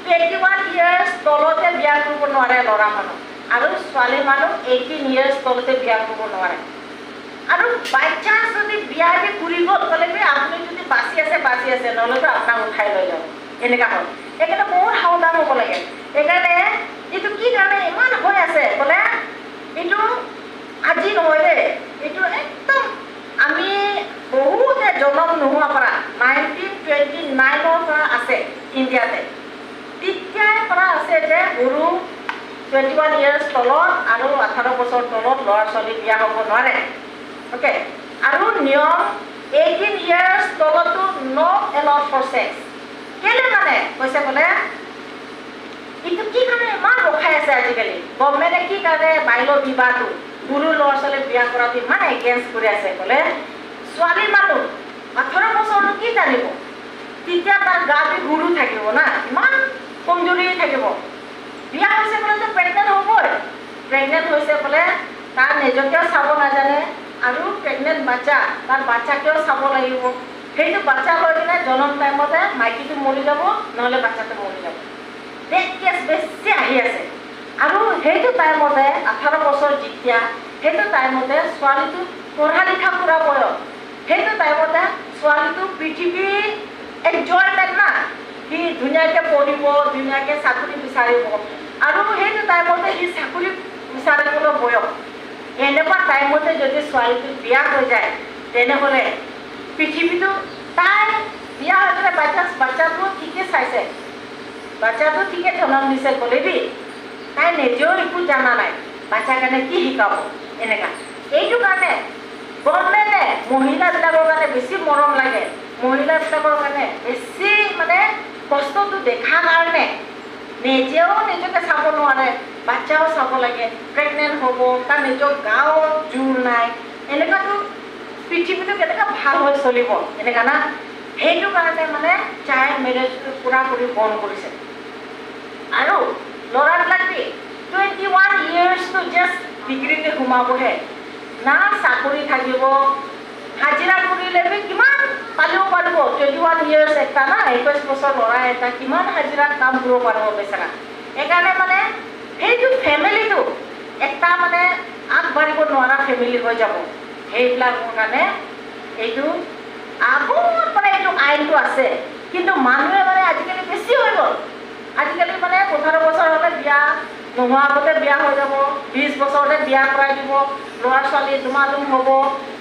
21 years তলতে বিয়া কৰিব নোৱাৰে ল'ৰা মানুহ আৰু ছোৱালী মানুহ 18 years তলতে বিয়া কৰিব নোৱাৰে আৰু বাই চান্স যদি বিয়া দি ঘূৰি গ'ল ক'লে আপুনি যদি বাচি আছে নহ'লেতো আপোনাক উঠাই লৈ যাব এনেকুৱা হ'ল সেইকাৰণে বহুত সাৱধান হ'ব লাগে সেইকাৰণে এইটো কি কাৰণে ইমান হৈ আছে বোলে এইটো আজি নহয় দেই এইটো একদম আমি বহুতে জন্ম নোহোৱাৰ পৰা 1929 পৰা আছে ইণ্ডিয়াতে তেতিয়াৰ পৰা আছে যে সৰু 21 years তলত আৰু 18 বছৰ তলত ল'ৰা ছোৱালী বিয়া হ'ব নোৱাৰে অ'কে আৰু নিয়ম 18 years তলতো নট এলাউড ফৰ ছেক্স কেলে মানে কৈছে বোলে এইটো কি কাৰণে ইমান ৰখাই আছে আজিকালি গভৰ্ণমেণ্টে কি কাৰণে বাল্য বিবাহটো সৰু ল'ৰা ছোৱালী বিয়া কৰাটো ইমান এগেইনষ্ট কৰি আছে বোলে ছোৱালী মানুহ 18 বছৰটো কি জানিব তেতিয়া তাৰ গাটো সৰু থাকিব না ইমান কমজুৰি থাকিব বিয়া হৈছে বোলেতো প্ৰেগনেণ্ট হ'বই প্ৰেগনেণ্ট হৈছে বোলে তাৰ নিজকেও চাব নাজানে আৰু প্ৰেগনেণ্ট বাচ্চা তাৰ বাচ্চাকেও চাব লাগিব সেইটো বাচ্চা লৈ কিনে জন্ম টাইমতে মাইকীটো মৰি যাব নহ'লে বাচ্চাটো মৰি যাব ডেথ কেছ বেছি আহি আছে আৰু সেইটো টাইমতে 18 বছৰ যেতিয়া সেইটো টাইমতে ছোৱালীটো পঢ়া লিখা কৰা বয়স সেইটো টাইমতে ছোৱালীটো পৃথিৱীৰ এনজয়মেণ্ট না সি ধুনীয়াকৈ পঢ়িব ধুনীয়াকৈ চাকৰি বিচাৰিব আৰু সেইটো টাইমতে সি চাকৰি বিচাৰিবলৈ বয়স এনেকুৱা টাইমতে যদি ছোৱালীটো বিয়া হৈ যায় তেনেহ'লে পৃথিৱীটো তাই বিয়া হৈ গ'লে বাচ্চাটো ঠিকে চাইছে বাচ্চাটো ঠিকে জন্ম দিছে ক'লেবি তাই নিজেও একো জানা নাই বাচ্চাৰ কাৰণে কি শিকাব এনেকুৱা এইটো কাৰণে গভৰ্ণমেণ্টে মহিলাবিলাকৰ কাৰণে বেছি মৰম লাগে মহিলাবিলাকৰ কাৰণে বেছি মানে কষ্টটো দেখা কাৰণে নিজেও নিজকে চাব নোৱাৰে বাচ্চাও চাব লাগে প্ৰেগনেণ্ট হ'ব তাৰ নিজৰ গাঁৱৰ জোৰ নাই এনেকুৱাতো পৃথিৱীটো কেনেকুৱা ভাল হৈ চলিব এনেকুৱা না সেইটো কাৰণে মানে চাইল্ড মেৰেজটো পূৰাপূৰি বন্ধ কৰিছে আৰু ল'ৰাবিলাক 21 yearsটো জাষ্ট ডিগ্ৰীতে সোমাবহে না চাকৰি থাকিব হাজিৰা কৰিলে কিমান পালিব পাৰিব 21 years একটা না 21 বছৰ ল'ৰা এটা কিমান হাজিৰাত কাম কৰিব পাৰিব বেচেৰা সেইকাৰণে মানে সেইটো ফেমিলিটো একটা মানে আগবাঢ়িব নোৱাৰা ফেমিলি হৈ যাব সেইবিলাকৰ কাৰণে এইটো আগৰ পৰা এইটো আইনটো আছে কিন্তু মানুহে মানে আজিকালি বেছি হৈ গ'ল আজিকালি মানে 18 বছৰ হ'লে বিয়া নোহোৱা আগতে বিয়া হৈ যাব 20 বছৰতে বিয়া কৰাই দিব ল'ৰা ছোৱালী ধুমাধুম হ'ব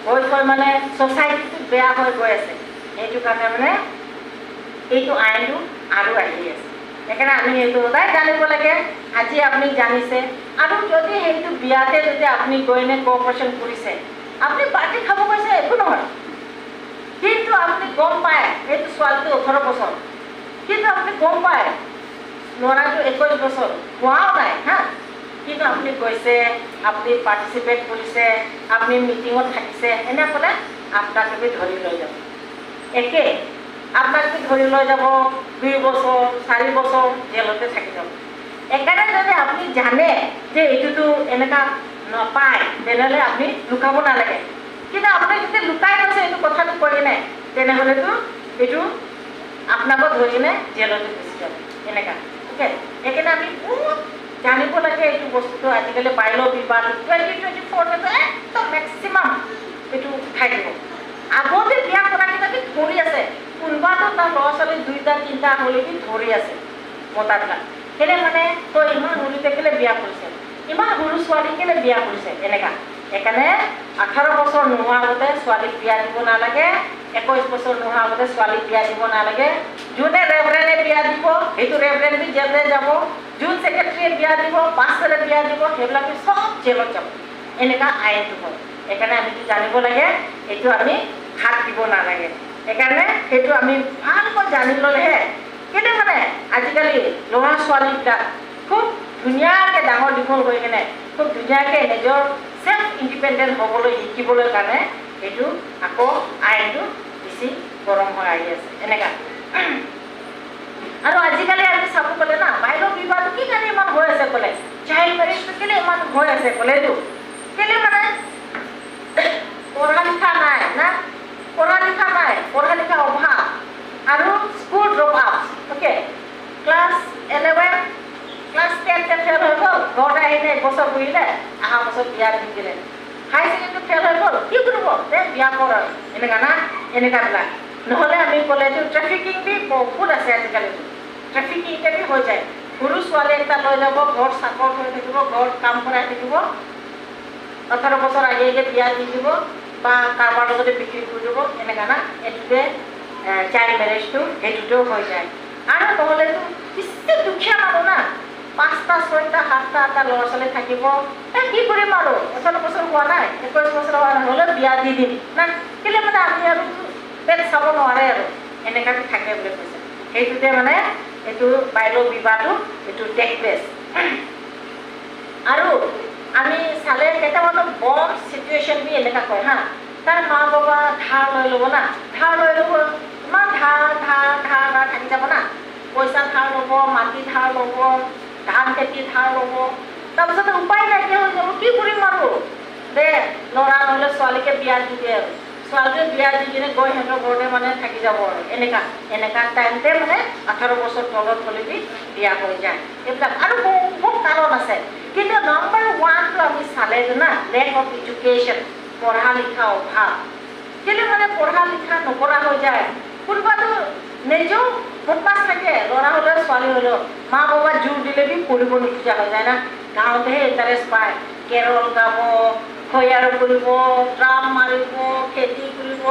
হৈ মানে ছ'চাইটিটো বেয়া হৈ গৈ আছে সেইটো কাৰণে মানে এইটো আইনটো আৰু আহি আছে সেইকাৰণে আমি এইটো সদায় জানিব লাগে আজি আপুনি জানিছে আৰু যদি সেইটো বিয়াতে যদি আপুনি গৈনে কোঅপাৰেশ্যন কৰিছে আপুনি পাৰ্টি খাব গৈছে একো নহয় কিন্তু আপুনি গম পায় সেইটো ছোৱালীটো 18 বছৰ কিন্তু আপুনি গম পায় ল'ৰাটো 21 বছৰ হোৱাও নাই হা কিন্তু আপুনি গৈছে আপুনি পাৰ্টিচিপেট কৰিছে আপুনি মিটিঙত থাকিছে এনে ক'লে আপোনাক ধৰি লৈ যাব একে আপোনাক ধৰি লৈ যাব 2 বছৰ 4 বছৰ জেলতে থাকি যাব সেইকাৰণে যদি আপুনি জানে যে এইটোতো এনেকুৱা নাপায় তেনেহ'লে আপুনি লুকাব নালাগে কিন্তু আপুনি যদি লুকাই গৈছে এইটো কথাটো কৈ নাই তেনেহ'লেতো এইটো আপোনাকো ধৰি কিনে জেলতে গুচি যাব এনেকুৱা অ'কে সেইকাৰণে আমি বহুত জানিব লাগে এইটো বস্তুটো আজিকালি বাল্য বিবাহ 2024 একদম মেক্সিমাম এইটো উঠাই দিব আগতে বিয়া কৰাকেইটা ধৰি আছে কোনোবাটো তাৰ ল'ৰা ছোৱালী 2টা 3টা হ'লেকি ধৰি আছে মতাবিলাক কেলে মানে তই ইমান সৰুতে কেলে বিয়া কৰিছে ইমান সৰু ছোৱালী কেলে বিয়া কৰিছে এনেকুৱা সেইকাৰণে 18 বছৰ নোহোৱা আগতে ছোৱালীক বিয়া দিব নালাগে 21 বছৰ নোহোৱা আগতে ছোৱালীক বিয়া দিব নালাগে যোনে ৰেভৰেণ্ডে বিয়া দিব সেইটো ৰেভৰেণ্ড বি জেললৈ যাব যোন ছেক্ৰেটাৰীয়ে বিয়া দিব পাষ্টাৰে বিয়া দিব সেইবিলাক চব জেলত যাব এনেকুৱা আইনটো হয় সেইকাৰণে আমি জানিব লাগে এইটো আমি হাত দিব নালাগে সেইকাৰণে সেইটো আমি ভালকৈ জানি ল'লেহে কেলে মানে আজিকালি ল'ৰা ছোৱালীবিলাক খুব ধুনীয়াকৈ ডাঙৰ দীঘল হৈ কেনে খুব ধুনীয়াকৈ নিজৰ সেলফ ইণ্ডিপেণ্ডেণ্ট হ'বলৈ শিকিবলৈ কাৰণে এইটো আকৌ আইনটো বেছি গৰম হৈ আহি আছে এনেকুৱা আৰু আজিকালি আমি চাব গ'লে না বাল্য বিবাহটো কি কাৰণে ইমান হৈ আছে ক'লে চাইল্ড মেৰেজটো কেলে ইমান হৈ আছে ক'লেতো কেলে মানে পঢ়া লিখা নাই না পঢ়া লিখা অভাৱ আৰু school drop out okay class 11 class 10 fail হৈ গ'ল ঘৰত আহিলে 1 বছৰ পঢ়িলে অহা বছৰ বিয়া দি দিলে হাই ছেকেণ্ডেৰী ফেল হৈ গ'ল কি কৰিব বিয়া কৰ আৰু এনেকুৱা না এনেকুৱাবিলাক নহ'লে আমি ক'লেতো ট্ৰেফিকিং বি বহুত আছে আজিকালি ট্ৰেফিকিং বি হৈ যায় সৰু ছোৱালী এটা লৈ যাব ঘৰত চাকৰ কৰি থাকিব ঘৰত কাম কৰাই থাকিব 18 বছৰ আগে বিয়া দি দিব বা কাৰোবাৰ লগতে বিক্ৰী কৰি দিব এনেকুৱা না এইটোতে চাইল্ড মেৰেজটো সেইটোতেও হৈ যায় আৰু নহ'লেতো বেছি দুখীয়া মানুহ না 5টা 6টা 7টা 8টা ল'ৰা ছোৱালী থাকিব কি কৰিম আৰু 18 বছৰ হোৱা নাই 21 বছৰ হোৱা নাই হ'লেও বিয়া দি দিম না কেলে মানে আমি আৰু পেট চাব নোৱাৰে আৰু এনেকুৱাটো থাকে বুলি কৈছে সেইটোতে মানে এইটো বাল্য বিবাহটো এইটো টেক প্লেচ আৰু আমি চালে কেইটামানো বৰ চিটুৱেশ্যন বি এনেকুৱা কয় হা তাৰ মা বাবা ধাৰ লৈ ল'ব না ধাৰ লৈ ল'ব ইমান ধাৰ থাকি যাব না পইচা ধাৰ ল'ব মাটি ধাৰ ল'ব ধান খেতি ধাৰ ল'ব তাৰপিছত উপায় নাইকিয়া হৈ যাব কি কৰিম আৰু দে ল'ৰা নহ'লে ছোৱালীকে বিয়া দি দিয়ে আৰু ছোৱালীটোৱে বিয়া দি কিনে গৈ সিহঁতৰ ঘৰতে মানে থাকি যাব আৰু এনেকুৱা টাইমতে মানে 18 বছৰ তলত হ'লে বিয়া হৈ যায় এইবিলাক আৰু বহুত কাৰণ আছে কিন্তু নম্বৰ 1টো আমি চালে না লেক অফ এডুকেশ্যন পঢ়া লিখা অভাৱ কেলে মানে পঢ়া লিখা নকৰা হৈ যায় কোনোবাটো নিজেও বদমাছ থাকে ল'ৰা হ'লেও ছোৱালী হ'লেও মা বাবা জোৰ দিলে বি পঢ়িব নোখোজা হৈ যায় না গাঁৱতেহে ইণ্টাৰেষ্ট পায় কেৰল গাব খৈয়াৰ কৰিব ড্ৰাম মাৰিব খেতি কৰিব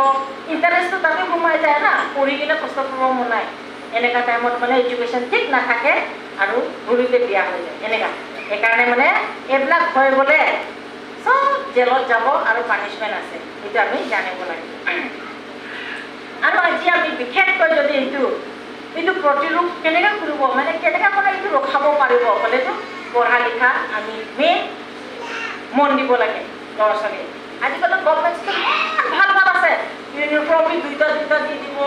ইণ্টাৰেষ্টটো তাতে সোমাই যায় না পঢ়ি কিনে কষ্ট কৰিব মন নাই এনেকুৱা টাইমত মানে এডুকেশ্যন ঠিক নাথাকে আৰু ঘূৰিতে বিয়া হৈ যায় এনেকুৱা সেইকাৰণে মানে এইবিলাক হৈ গ'লে চব জেলত যাব আৰু পানিছমেণ্ট আছে সেইটো আমি জানিব লাগে আৰু আজি আমি বিশেষকৈ যদি এইটো প্ৰতিৰোধ কেনেকৈ কৰিব মানে কেনেকৈ মানে এইটো ৰখাব পাৰিব ক'লেতো পঢ়া লিখা আমি মেইন মন দিব লাগে ল'ৰা ছোৱালী আজিকালি গভৰ্ণমেণ্ট স্কুল ভাল আছে ইউনিফৰ্ম বি 2টা দি দিব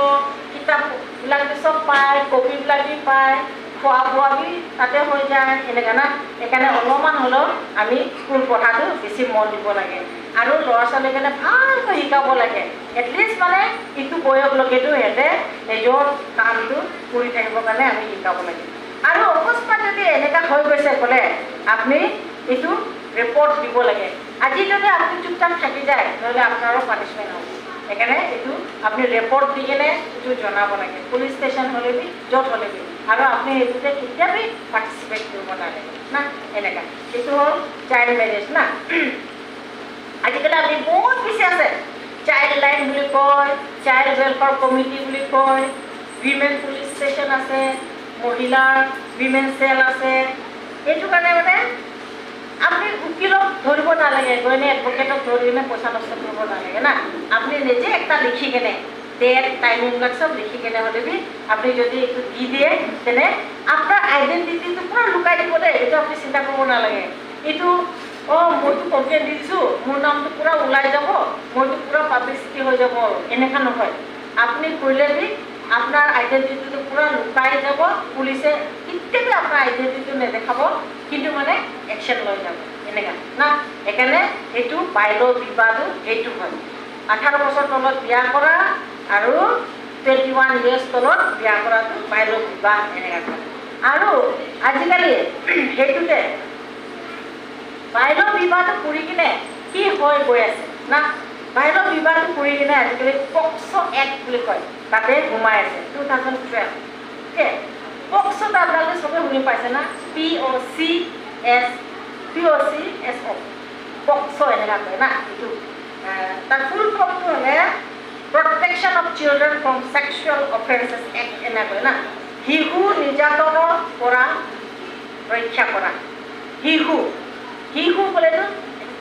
কিতাপবিলাক চব পায় কপিবিলাক বি পায় খোৱা বোৱা বি তাতে হৈ যায় এনেকুৱা না সেইকাৰণে অলপমান হ'লেও আমি স্কুল পঢ়াটো বেছি মন দিব লাগে আৰু ল'ৰা ছোৱালীৰ কাৰণে ভালকৈ শিকাব লাগে এটলিষ্ট মানে ইটো বয়সলৈকেতো সিহঁতে নিজৰ কামটো কৰি থাকিবৰ কাৰণে আমি শিকাব লাগে আৰু অকস্মাত যদি এনেকুৱা হৈ গৈছে ক'লে আপুনি এইটো ৰিপৰ্ট দিব লাগে আজি যদি আপুনি চুপচাপ থাকি যায় নহ'লে আপোনাৰো পানিছমেণ্ট হ'ব সেইকাৰণে এইটো আপুনি ৰিপৰ্ট দি কিনে এইটো জনাব লাগে পুলিচ ষ্টেচন হ'লে বি য'ত হ'লে বি আৰু আপুনি সেইটোতে কেতিয়াবি পাৰ্টিচিপেট কৰিব নালাগে না এনেকুৱা এইটো হ'ল চাইল্ড মেৰেজ না আজিকালি আমি বহুত বেছি আছে চাইল্ড লাইন বুলি কয় চাইল্ড ৱেলফেয়াৰ কমিটি বুলি কয় উইমেন পুলিচ ষ্টেচন আছে মহিলাৰ উইমেন চেল আছে এইটো কাৰণে মানে আপুনি উকিলক ধৰিব নালাগে গৈ এডভকেটক ধৰি কিনে পইচা নষ্ট কৰিব নালাগে না আপুনি নিজে একটা লিখি কেনে ডেট টাইমিংবিলাক চব লিখি কেনে হ'লে বি আপুনি যদি এইটো দি দিয়ে তেনে আপোনাৰ আইডেণ্টিটিটো পূৰা লুকাই দিব দেই এইটো আপুনি চিন্তা কৰিব নালাগে এইটো মইতো কমপ্লেইন দি দিছোঁ মোৰ নামটো পূৰা ওলাই যাব মইতো পূৰা পাব্লিচিটি হৈ যাব আৰু এনেকুৱা নহয় আপুনি কৰিলে বি আপোনাৰ আইডেণ্টিটিটো পূৰা লুকাই যাব পুলিচে কেতিয়াবা আপোনাৰ আইডেণ্টিটিটো নেদেখাব কিন্তু মানে একশ্যন লৈ যাব এনেকুৱা না সেইকাৰণে সেইটো বাল্য বিবাহটো সেইটো হয় 18 বছৰ তলত বিয়া কৰা আৰু 21 years তলত বিয়া কৰাটো বাল্য বিবাহ এনেকুৱা হয় আৰু আজিকালি সেইটোতে বাল্য বিবাহটো কৰি কিনে কি হৈ গৈ আছে না বাল্য বিবাহটো কৰি কিনে আজিকালি পক্সো এক্ট বুলি কয় তাতে সোমাই আছে 2012 অ'কে পক্সোত আপোনালোকে চবে শুনি পাইছে না POCSO পক্সো এনেকুৱা কয় না এইটো তাৰ ফুল ফৰ্মটো হ'লে protection of children from sexual offences act এনেকুৱা কয় না শিশু নিৰ্যাতনৰ পৰা ৰক্ষা কৰা শিশু ক'লেতো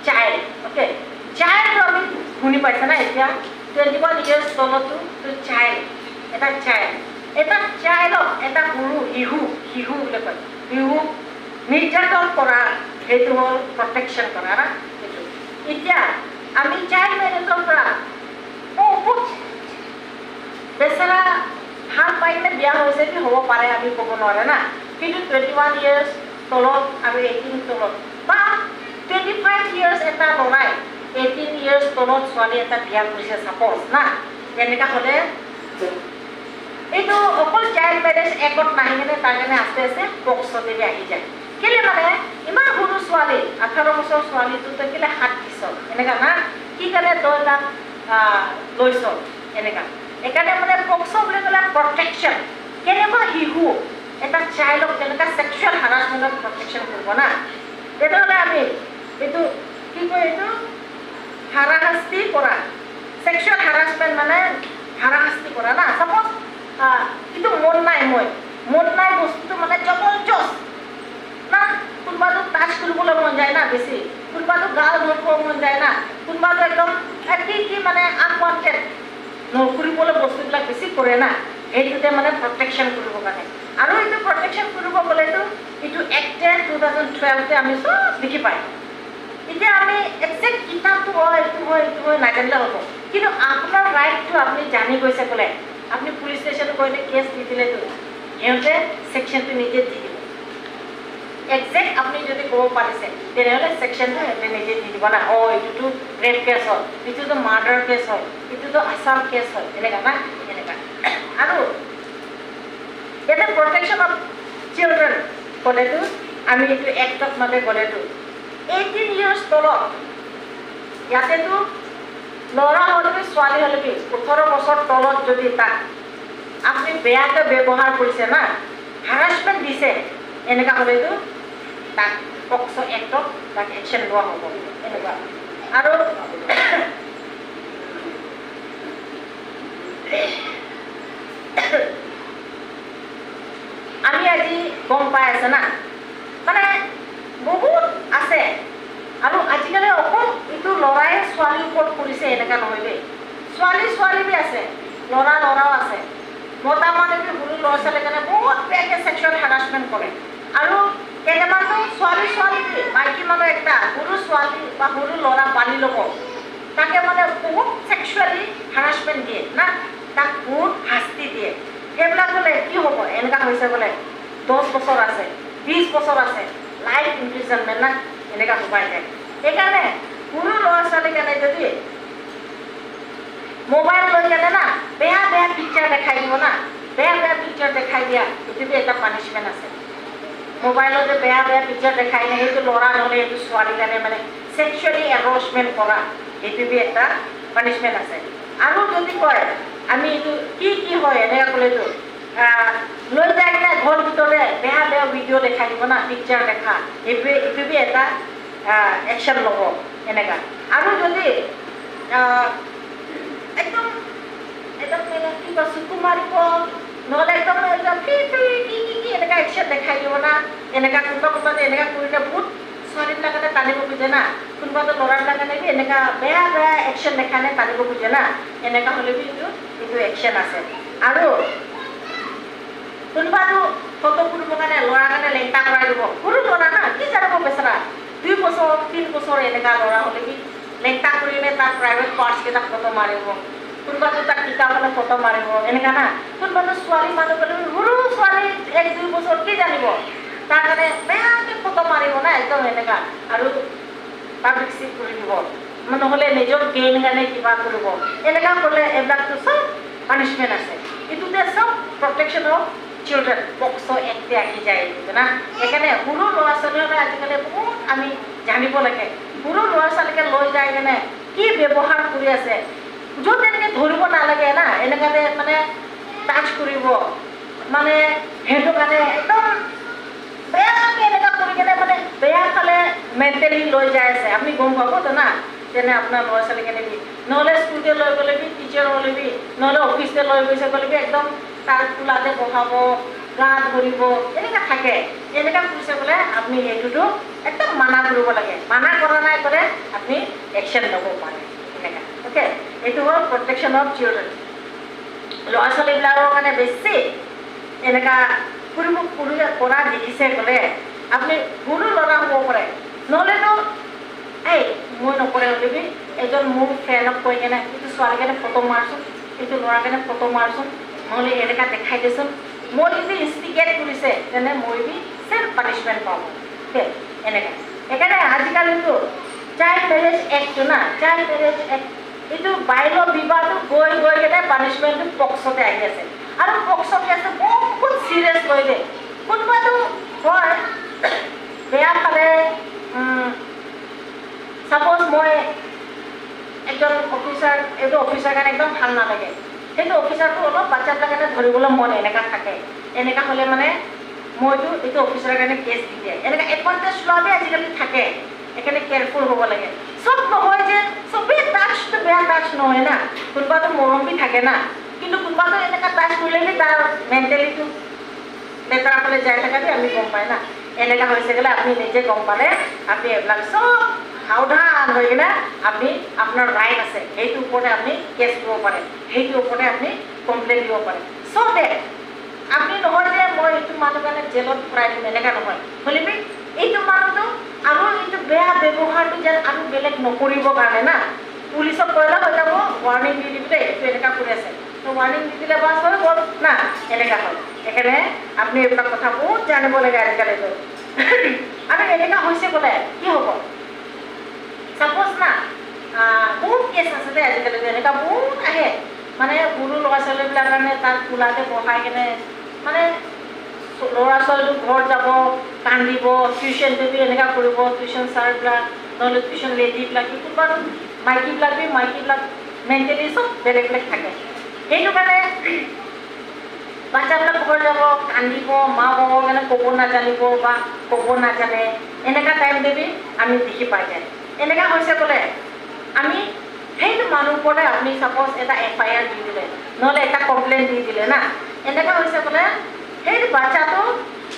চাইল্ড অ'কে চাইল্ড আমি শুনি পাইছে না এতিয়া 21 years তলতো চাইল্ড এটা চাইল্ডক এটা সৰু শিশু বুলি কয় শিশু নিৰ্যাতন কৰা সেইটো হ'ল প্ৰটেকশ্যন কৰা না সেইটো এতিয়া আমি চাইল্ড মেৰেজৰ পৰা বহুত বেচেৰা ভাল পাই কিনে বিয়া হৈছে কি হ'ব পাৰে আমি ক'ব নোৱাৰে না কিন্তু 21 years তলত আৰু 18 তলত বা 25 years এটা ল'ৰাই 18 years তলত ছোৱালী এটা বিয়া কৰিছে ছাপ'জ না তেনেকুৱা হ'লে এইটো অকল চাইল্ড মেৰেজ এক্টত নাহি কিনে তাৰ কাৰণে আস্তে আস্তে পক্সোতে আহি যায় কেলে মানে ইমান সৰু ছোৱালী 18 বছৰ ছোৱালীটো কেলে হাত দিছ এনেকুৱা না কি কাৰণে তই তাক লৈছ এনেকুৱা এইকাৰণে মানে পক্সো বুলি ক'লে প্ৰটেকশ্যন কেনেকুৱা শিশু এটা চাইল্ডক তেনেকুৱা ছেক্সুৱেল হাৰাছমেণ্টত প্ৰটেকশ্যন কৰিব না তেনেহ'লে আমি এইটো কি কয় এইটো হাৰাশাস্তি কৰা ছেক্সুৱেল হাৰাছমেণ্ট মানে হাৰাশাস্তি কৰা না ছাপ'জ কিন্তু মন নাই বস্তুটো মানে জবৰদস্ত না কোনোবাটো টাচ কৰিবলৈ মন যায় না বেছি কোনোবাটো গাল ধৰিব মন যায় না কোনোবাটো একদম কি মানে আনৱান্টেড নকৰিবলৈ বস্তুবিলাক বেছি কৰে না সেইটোতে মানে প্ৰটেকশ্যন কৰিবৰ কাৰণে আৰু এইটো প্ৰটেকশ্যন কৰিব গ'লেতো এইটো এক্টে 2012 আমি চব দেখি পায় এতিয়া আমি একজেক্ট কিতাপটো এইটো হয় নাজানিলে হ'ব কিন্তু আপোনাৰ ৰাইটটো আপুনি জানি গৈছে বোলে আপুনি পুলিচ ষ্টেচনত গৈ কেছ দি দিলেতো সিহঁতে ছেকশ্যনটো নিজে দি দিব একজেক্ট আপুনি যদি ক'ব পাৰিছে তেনেহ'লে ছেকশ্যনটো সিহঁতে নিজে দি দিব না এইটোতো ৰেপ কেছ হয় এইটোতো মাৰ্ডাৰ কেছ হয় এইটোতো আছাম কেছ হয় এনেকুৱা না এনেকুৱা আৰু ইয়াতে প্ৰটেকশ্যন অফ চিলড্ৰেন ক'লেতো আমি এইটো এক্টত মানে গ'লেতো 18 years তলত ইয়াতেতো ল'ৰা হ'লেবি ছোৱালী হ'লেবি 18 বছৰ তলত যদি তাক আপুনি বেয়াকৈ ব্যৱহাৰ কৰিছে না হাৰাছমেণ্ট দিছে এনেকুৱা হ'লেতো তাক পক্সো এক্টত তাক একশ্যন লোৱা হ'ব এনেকুৱা আৰু আমি আজি গম পাই আছে না মানে বহুত আছে আৰু আজিকালি অকল এইটো ল'ৰাই ছোৱালীৰ ওপৰত কৰিছে এনেকুৱা নহয় দেই ছোৱালী বি আছে ল'ৰাও আছে মতা মানুহে সৰু ল'ৰা ছোৱালীৰ কাৰণে বহুত বেয়াকৈ ছেক্সুৱেল হাৰাছমেণ্ট কৰে আৰু কেইটামানতো ছোৱালী মাইকী মানুহ একটা সৰু ছোৱালী বা সৰু ল'ৰা পালি ল'ব তাকে মানে বহুত ছেক্সুৱেলি হাৰাছমেণ্ট দিয়ে না তাক বহুত শাস্তি দিয়ে সেইবিলাক হ'লে কি হ'ব এনেকুৱা হৈছে বোলে 10 বছৰ আছে 20 বছৰ আছে লাইফ ইমপ্ৰিজনমেণ্ট না এনেকুৱা সোমাই যায় সেইকাৰণে সৰু ল'ৰা ছোৱালীৰ কাৰণে যদি মোবাইল লৈ কেনে না বেয়া পিকচাৰ দেখাই দিব না বেয়া পিকচাৰ দেখাই দিয়া এইটো এটা পানিছমেণ্ট আছে মোবাইলতে বেয়া পিকচাৰ দেখাই নে সেইটো ল'ৰা নহ'লে সেইটো ছোৱালীৰ কাৰণে মানে ছেক্সুৱেলি এৰ'চমেণ্ট কৰা সেইটো এটা পানিছমেণ্ট আছে আৰু যদি কয় আমি এইটো কি হয় এনেকুৱা ক'লেতো লৈ যায় কিনে ঘৰ ভিতৰতে বেয়া ভিডিঅ' দেখাই দিব না পিকচাৰ দেখা এইটো এটা একশ্যন ল'ব এনেকুৱা আৰু যদি একদম কি কয় চকু মাৰিব নহ'লে একদম কি এনেকুৱা একশ্যন দেখাই দিব না এনেকুৱা কোনোবা এনেকুৱা কৰিলে বহুত ছোৱালীবিলাকতে টানিব খোজে না কোনোবাটো ল'ৰাবিলাকে এনেকুৱা বেয়া একশ্যন দেখাই টানিব খোজে না এনেকুৱা হ'লে এইটো একশ্যন আছে আৰু কোনোবাটো ফটো কৰিবৰ কাৰণে ল'ৰাৰ কাৰণে লেংটা কৰাই দিব সৰু ল'ৰা না কি জানিব বেচেৰা 2 বছৰ 3 বছৰ এনেকুৱা ল'ৰা হ'লে কি লেংটা কৰিলে তাৰ প্ৰাইভেট পাৰ্টছকেইটাক ফটো মাৰিব কোনোবাটো তাক কিতাপলৈ ফটো মাৰিব এনেকুৱা না কোনোবাটো ছোৱালী মানুহ ক'লে সৰু ছোৱালী 1-2 বছৰ কি জানিব তাৰ কাৰণে বেয়াকৈ ফটো মাৰিব না একদম এনেকুৱা আৰু পাব্লিক চিট কৰি দিব নহ'লে নিজৰ গেইন কাৰণে কিবা কৰিব এনেকুৱা কৰিলে এইবিলাকতো চব পানিছমেণ্ট আছে এইটোতে চব প্ৰটেকশ্যন অফ চিলড্ৰেন পক্সো এক্টে আহি যায় না সেইকাৰণে সৰু ল'ৰা ছোৱালীহঁতে আজিকালি বহুত আমি জানিব লাগে সৰু ল'ৰা ছোৱালীকে লৈ যায় কেনে কি ব্যৱহাৰ কৰি আছে য'ত এনেকৈ ধৰিব নালাগে না এনেকুৱাতে মানে টাচ কৰিব মানে সেইটো কাৰণে একদম বেয়াকৈ এনেকুৱা কৰি কেনে মানে বেয়া ফালে মেণ্টেলি লৈ যাই আছে আপুনি গম পাবতো না যেনে আপোনাৰ ল'ৰা ছোৱালীকে নিবি নহ'লে স্কুলতে লৈ গ'লেবি টিচাৰ হ'লেবি নহ'লে অফিচতে লৈ গৈছে গ'লেবি একদম তাৰ কোলাতে বহাব গা ধৰিব এনেকুৱা থাকে এনেকুৱা কৰিছে বোলে আপুনি সেইটোতো একদম মানা কৰিব লাগে মানা কৰা নাই কৰে আপুনি একশ্যন ল'ব পাৰে এনেকুৱা অ'কে এইটো হ'ল প্ৰটেকশ্যন অফ চিলড্ৰেন ল'ৰা ছোৱালীবিলাকৰ কাৰণে বেছি এনেকুৱা কৰিব কৰা দেখিছে গ'লে আপুনি সৰু ল'ৰা হ'ব পাৰে নহ'লেতো এই মই নকৰে হ'লেবি এজন মোৰ ফ্ৰেণ্ডক কৈ কেনে এইটো ছোৱালী কাৰণে ফটো মাৰচোন এইটো ল'ৰাৰ কাৰণে ফটো মাৰচোন নহ'লে এনেকুৱা দেখাই দেচোন মই যদি ইনষ্টিগেট কৰিছে তেনে মই বি চেম পানিছমেণ্ট পাব ঠিক এনেকৈ সেইকাৰণে আজিকালিতো চাইল্ড মেৰেজ এক্টটো না চাইল্ড মেৰেজ এক্ট এইটো বাল্য বিবাহটো গৈ গৈ কেনে পানিছমেণ্টটো পক্সতে আহি আছে আৰু পক্স কেছটো বহুত চিৰিয়াছ লৈ দে কোনোবাটো হয় বেয়া ফালে সাপোজ মই একজন অফিচাৰ এইটো অফিচাৰ কাৰণে একদম ভাল নালাগে সেইটো অফিচাৰটো অলপ বাচ্চাবিলাকৰ কাৰণে ধৰিবলৈ মন এনেকুৱা থাকে এনেকুৱা হ'লে মানে মইতো এইটো অফিচাৰৰ কাৰণে কেছ দি দিয়ে এনেকুৱা এডভান্টেজ লোৱাতে আজিকালি থাকে সেইকাৰণে কেয়াৰফুল হ'ব লাগে চব নহয় যে চবেই টাচটো বেয়া টাচ নহয় না কোনোবাটো মৰমী থাকে না কিন্তু কোনোবাটো এনেকুৱা টাচ কৰিলে তাৰ মেণ্টেলিটিটো লেতেৰা ফালে যাই থকাতে আমি গম পাই না এনেকুৱা হৈছে গ'লে আপুনি নিজে গম পালে আপুনি এইবিলাক চব সাৱধান হৈ কিনে আপুনি আপোনাৰ ৰাইট আছে সেইটোৰ ওপৰতে আপুনি কেছ কৰিব পাৰে সেইটোৰ ওপৰতে আপুনি কমপ্লেইন দিব পাৰে চ' ডেট আপুনি নহয় যে মই এইটো মানুহ কাৰণে জেলত ভৰাই দিম এনেকুৱা নহয় হ'লেবি এইটো মানুহটো আৰু এইটো বেয়া ব্যৱহাৰটো যেন আৰু বেলেগ নকৰিবৰ কাৰণে না পুলিচক কৈলে হৈ যাব ৱাৰ্ণিং দি দিবলৈ এইটো এনেকুৱা কৰি আছে তো ৱাৰ্ণিং দি দিলে বাছ হৈ গ'ল না এনেকুৱা হয় সেইকাৰণে আপুনি এইবিলাক কথা বহুত জানিব লাগে আজিকালিতো আৰু এনেকুৱা হৈছে বোলে কি হ'ব সাপোজ না বহুত কেছ আছে দেই আজিকালি এনেকুৱা বহুত আহে মানে সৰু ল'ৰা ছোৱালীবিলাকৰ কাৰণে তাৰ কোলাতে বহাই কেনে মানে ল'ৰা ছোৱালীটো ঘৰত যাব কান্দিব টিউশ্যন দিব এনেকুৱা কৰিব টিউশ্যন ছাৰবিলাক নহ'লে টিউশ্যন লেডিবিলাক কোনোবা মাইকীবিলাক মেণ্টেলি চব বেলেগ বেলেগ থাকে সেইটো কাৰণে বাচ্চাবিলাক ঘৰত যাব কান্দিব মা বাবাৰ কাৰণে ক'ব নাজানিব বা ক'ব নাজানে এনেকুৱা টাইম দিবি আমি দেখি পাই যায় এনেকুৱা হৈছে বোলে আমি সেইটো মানুহ ওপৰতে আপুনি চাপ'জ এটা FIR দি দিলে নহ'লে এটা কমপ্লেইন দি দিলে না এনেকুৱা হৈছে বোলে সেইটো বাচ্চাটো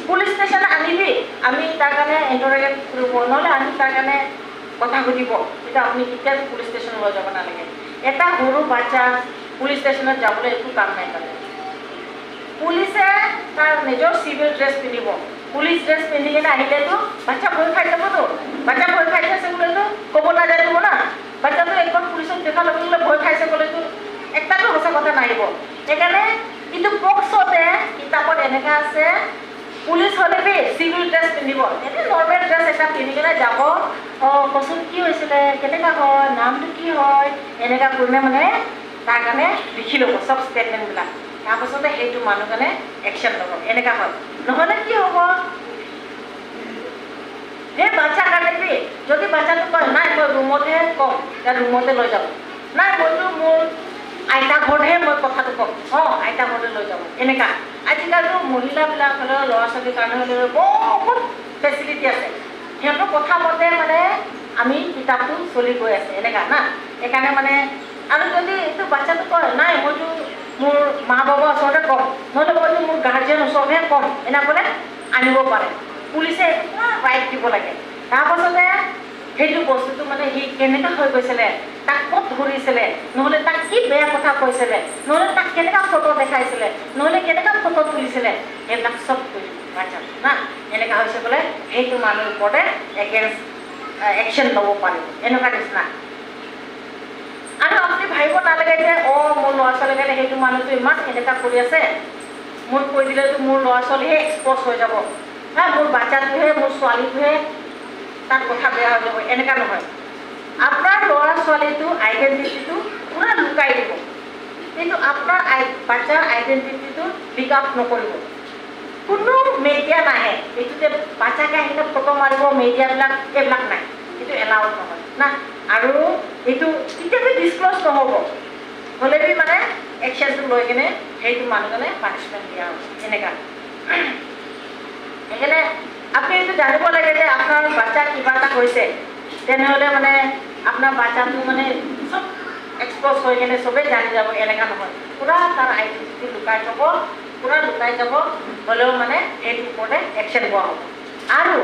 পুলিচ ষ্টেচন আনিবি আমি তাৰ কাৰণে ইণ্টাৰগেট কৰিব নহ'লে আমি তাৰ কাৰণে কথা সুধিব এতিয়া আপুনি কেতিয়াও পুলিচ ষ্টেচন লৈ যাব নালাগে এটা সৰু বাচ্চা পুলিচ ষ্টেচনত যাবলৈ একো কাম নাই পালে পুলিচে তাৰ নিজৰ চিভিল ড্ৰেছ পিন্ধিব পুলিচ ড্ৰেছ পিন্ধি কিনে আহিলেতো বাচ্চা ভয় খাই যাবতো বাচ্চা ভয় খাই আছে বোলেতো ক'ব নাজানিব না বাচ্চাটো একবাৰ পুলিচক দেখা লগে লগে ভয় খাইছে বোলেতো একটাতো সঁচা কথা নাহিব সেইকাৰণে কিন্তু পক্সতে কিতাপত এনেকুৱা আছে পুলিচ হ'লেবি চিভিল ড্ৰেছ পিন্ধিব এনে নৰ্মেল ড্ৰেছ এটা পিন্ধি কিনে যাব কচোন কি হৈছিলে কেনেকুৱা হয় নামটো কি হয় এনেকুৱা কৰিলে মানে তাৰ কাৰণে লিখি ল'ব চব ষ্টেটমেণ্টবিলাক তাৰপাছতে সেইটো মানুহ কাৰণে একশ্যন ল'ব এনেকুৱা হয় নহ'লে কি হ'ব সেই বাচ্চাৰ কাৰণে যদি বাচ্চাটো কয় নাই মই ৰুমতহে ক'ম এতিয়া ৰুমতে লৈ যাব নাই মইতো মোৰ আইতা ঘৰতহে মই কথাটো ক'ম আইতা ঘৰতে লৈ যাব এনেকুৱা আজিকালিতো মহিলাবিলাক হ'লেও ল'ৰা ছোৱালীৰ কাৰণে হ'লেও বহুত ফেচিলিটি আছে সিহঁতৰ কথা মতে মানে আমি কিতাপটো চলি গৈ আছে এনেকুৱা না সেইকাৰণে মানে আৰু যদি এইটো বাচ্চাটো কয় নাই মইতো মোৰ মা বাবাৰ ওচৰতে ক'ম নহ'লে মইতো মোৰ গাৰ্জেন ওচৰতহে ক'ম এনেকৈ আনিব পাৰে পুলিচে ৰাইট দিব লাগে তাৰপাছতে সেইটো বস্তুটো মানে সি কেনেকুৱা হৈ গৈছিলে তাক ক'ত ধৰিছিলে নহ'লে তাক কি বেয়া কথা কৈছিলে নহ'লে তাক কেনেকুৱা ফটো দেখাইছিলে নহ'লে কেনেকুৱা ফটো তুলিছিলে সেইবিলাক চব কৰি বাচ্চা না এনেকুৱা হৈছে বোলে সেইটো মানুহৰ ওপৰতে এগেইনষ্ট একশ্যন ল'ব পাৰিব এনেকুৱা নিচিনা আৰু আপুনি ভাবিব নালাগে যে মোৰ ল'ৰা ছোৱালীৰ কাৰণে সেইটো মানুহটো ইমান এনেকুৱা কৰি আছে মোৰ কৈ দিলেতো মোৰ ল'ৰা ছোৱালীহে এক্সপ'জ হৈ যাব মোৰ বাচ্চাটোহে মোৰ ছোৱালীটোহে তাত কথা বেয়া হৈ যাব এনেকুৱা নহয় আপোনাৰ ল'ৰা ছোৱালীটো আইডেণ্টিটিটো পূৰা লুকাই দিব কিন্তু আপোনাৰ বাচ্চাৰ আইডেণ্টিটিটো লিক আউট নকৰিব কোনো মেডিয়া নাহে এইটোতে বাচ্চাকে আহিলে ফটো মাৰিব মেডিয়াবিলাক এইবিলাক নাই এইটো এলাউড নহয় না আৰু এইটো কেতিয়াবা ডিছক্ল'জ নহ'ব হ'লে বি মানে একশ্যনটো লৈ কিনে সেইটো মানুহজনে পানিছমেণ্ট দিয়া হ'ব এনেকুৱা সেইকাৰণে আপুনি এইটো জানিব লাগে যে আপোনাৰ বাচ্চা কিবা এটা হৈছে তেনেহ'লে মানে আপোনাৰ বাচ্চাটো মানে চব এক্সপ'জ হৈ কিনে চবেই জানি যাব এনেকুৱা নহয় পূৰা তাৰ আইডেণ্টিটি লুকাই থ'ব পূৰা লুকাই যাব হ'লেও মানে সেইটোৰ ওপৰতে একশ্যন লোৱা হ'ব আৰু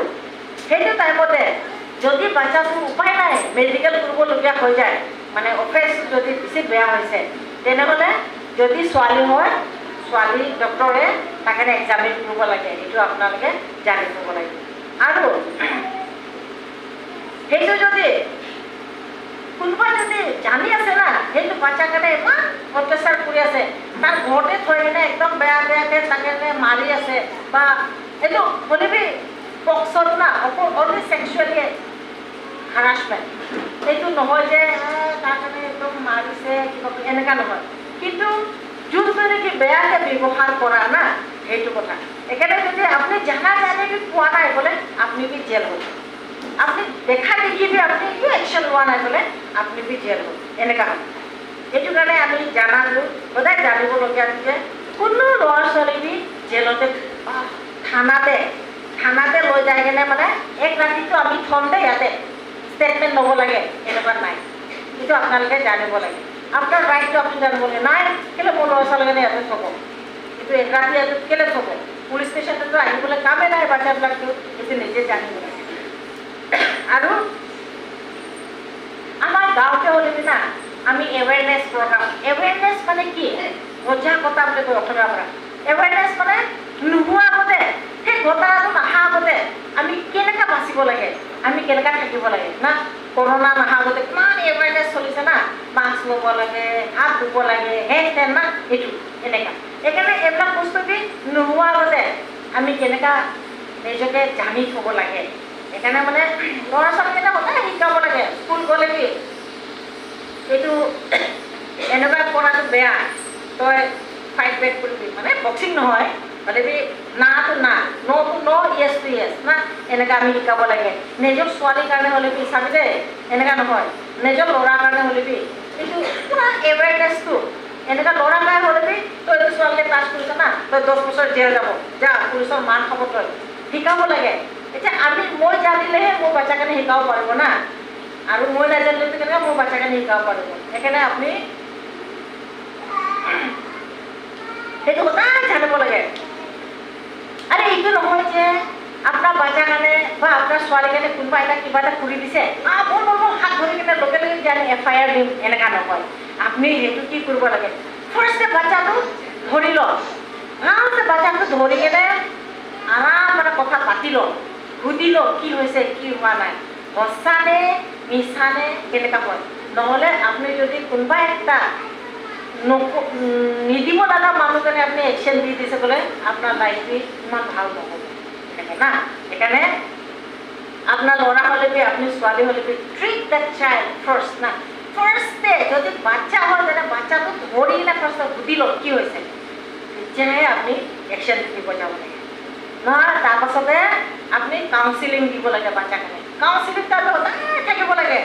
সেইটো টাইমতে যদি বাচ্চাটোৰ উপায় নাই মেডিকেল কৰিবলগীয়া হৈ যায় মানে অফেচ যদি বেছি বেয়া হৈছে তেনেহ'লে যদি ছোৱালী হয় ছোৱালী ডক্টৰে তাকে এক্সামিন কৰিব লাগে এইটো আপোনালোকে জানি থ'ব লাগিব আৰু সেইটো যদি কোনোবা যদি জানি আছে না সেইটো বাচ্চাৰ কাৰণে ইমান অত্যাচাৰ কৰি আছে তাৰ ঘৰতে থৈ কিনে একদম বেয়া বেয়াকৈ তাকে মাৰি আছে বা এইটো শুনিবি পক্সত না অনলি ছেক্সুৱেলি হাৰাছমেণ্ট এইটো নহয় যে তাৰ কাৰণে একদম মাৰিছে কিবা এনেকুৱা নহয় কিন্তু যোনটো নেকি বেয়াকৈ ব্যৱহাৰ কৰা না সেইটো কথা একেবাৰে যদি আপুনি জানা জানি পোৱা নাই বোলে আপুনি বি জেল হ'ব আপনি দেখা দেখিবি আপনি একটু একশন লোৱা নাই বলে আপনি বি জেল হ'ব এনেকুৱা হ'ব এইটো কাৰণে আমি জানালোঁ সদায় জানিবলগীয়া যে কোনো ল'ৰা ছোৱালী বি জেলতে থানাতে লৈ যায় কিনে মানে এক ৰাতিটো আমি থ'ম দে ইয়াতে ষ্টেটমেণ্ট ল'ব লাগে এনেকুৱা নাই এইটো আপোনালোকে জানিব লাগে আপোনাৰ ৰাইটটো আপুনি জানিব লাগে নাই কেলৈ মোৰ ল'ৰা ছোৱালীজনী ইয়াতে থ'ব কিন্তু এক ৰাতি ইয়াতে কেলৈ থ'ব পুলিচ ষ্টেচনতো আহিবলৈ কামেই নাই বাচ্চাবিলাকটো এইটো নিজে জানিব লাগে আৰু আমাৰ গাঁৱতে হ'লে না আমি এৱেৰনেছ প্ৰগ্ৰাম এৱেৰনেছ মানে কি সজাগতা বুলি কয় অসমীয়া পৰা এৱেৰনেছ মানে নোহোৱা আগতে সেই ঘটনাটো নহা আগতে আমি কেনেকৈ বাচিব লাগে আমি কেনেকৈ থাকিব লাগে না কৰোণা নহা আগতে কিমান এৱেৰনেছ চলিছে না মাস্ক ল'ব লাগে হাত ধুব লাগে হেন তেন না এইটো এনেকুৱা সেইকাৰণে এইবিলাক বস্তু কি নোহোৱা আগতে আমি কেনেকৈ নিজকে জানি থ'ব লাগে সেইকাৰণে মানে ল'ৰা ছোৱালীকেইটা সদায় শিকাব লাগে স্কুল গ'লে কি এইটো এনেকুৱা কৰাটো বেয়া তই ফাইট বেক কৰিবি মানে বক্সিং নহয় হ'লে বি নাটো না ন'টো ন' য়েছ টু য়েছ না এনেকৈ আমি শিকাব লাগে নিজৰ ছোৱালীৰ কাৰণে হ'লে বি চাবি দেই এনেকুৱা নহয় নিজৰ ল'ৰাৰ কাৰণে হ'লে বি এইটো পূৰা এৱেৰনেছটো এনেকুৱা ল'ৰা গাই হ'লে বি তই এইটো ছোৱালীকে টাচ কৰিছ না তই 10 বছৰ জেল যাব যা পুলিচৰ মান খাব তই শিকাব লাগে এতিয়া মই জানিলেহে মোৰ বাচ্চাৰ কাৰণে শিকাব পাৰিব না আৰু মই নাজানিলেতো কেনেকৈ মোৰ বাচ্চাৰ কাৰণে শিকাব পাৰিব সেইকাৰণে আপুনি সেইটো সদায় জানিব লাগে আৰে এইটো নহয় যে আপোনাৰ বাচ্চাৰ কাৰণে বা আপোনাৰ ছোৱালীৰ কাৰণে কোনোবা এটা কিবা এটা কৰি দিছে মোৰ হাত ধৰি কিনে লগে লগে জানি FIR দিম এনেকুৱা নহয় আপুনি সেইটো কি কৰিব লাগে ফাৰ্ষ্টে বাচ্চাটো ধৰি লওক ভালকৈ বাচ্চাটো ধৰি কিনে আৰাম মানে কথা পাতি লওক সুধি লওক কি হৈছে কি হোৱা নাই সঁচানে মিছানে কেনেকুৱা হয় নহ'লে আপুনি যদি কোনোবা একটা নিদিব লগা মানুহজনে আপুনি একশ্যন দি দিছে বোলে আপোনাৰ লাইফটো ইমান ভাল নহ'ব এনেকৈ না সেইকাৰণে আপোনাৰ ল'ৰা হ'লে বি আপুনি ছোৱালী হ'লে বি ট্ৰিট দ্য চাইল্ড ফাৰ্ষ্ট না ফাৰ্ষ্টে যদি বাচ্চা হয় তেনে বাচ্চাটো ধৰি কিনে ফাৰ্ষ্টে সুধি লওক কি হৈছে তেতিয়াহে আপুনি একশ্যন দিব যাব লাগে নহয় তাৰপাছতে আপুনি কাউন্সিলিং দিব লাগে বাচ্চাখিনি কাউন্সিলিং তাৰপৰা সদায় থাকিব লাগে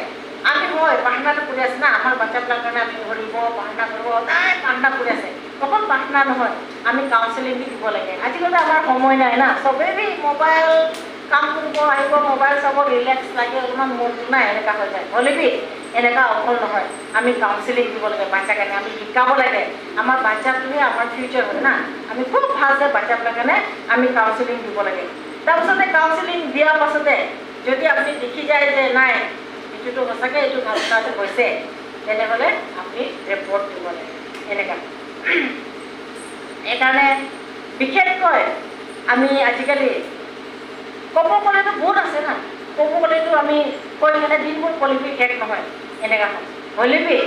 আমি হয় প্ৰাৰ্থনাটো কৰি আছে না আমাৰ বাচ্চাবিলাকৰ কাৰণে আমি ধৰিব প্ৰাৰ্থনা কৰিব সদায় প্ৰাৰ্থনা কৰি আছে অকল প্ৰাৰ্থনা নহয় আমি কাউন্সিলিং দিব লাগে আজিকালি আমাৰ সময় নাই না চবেই মোবাইল কাম কৰিব আহিব মোবাইল চাব ৰিলেক্স লাগে অলপমান মনটো নাই এনেকুৱা হৈ যায় হ'লে বি এনেকুৱা অকল নহয় আমি কাউন্সিলিং দিব লাগে বাচ্চাৰ কাৰণে আমি শিকাব লাগে আমাৰ বাচ্চাটোৱে আমাৰ ফিউচাৰ হয় না আমি খুব ভালকৈ বাচ্চাবিলাকৰ কাৰণে আমি কাউন্সিলিং দিব লাগে তাৰপিছতে কাউন্সিলিং দিয়াৰ পাছতে যদি আপুনি দেখি যায় যে নাই এইটোতো সঁচাকৈ এইটো ঘটনাটো হৈছে তেনেহ'লে আপুনি ৰিপৰ্ট দিব লাগে এনেকুৱা সেইকাৰণে বিশেষকৈ আমি আজিকালি ক'ব গ'লেতো বহুত আছে না ক'ব গ'লেতো আমি কৈ কিনে দিনবোৰ কলিপি শেষ নহয় এনেকুৱা হয় হ'লে বি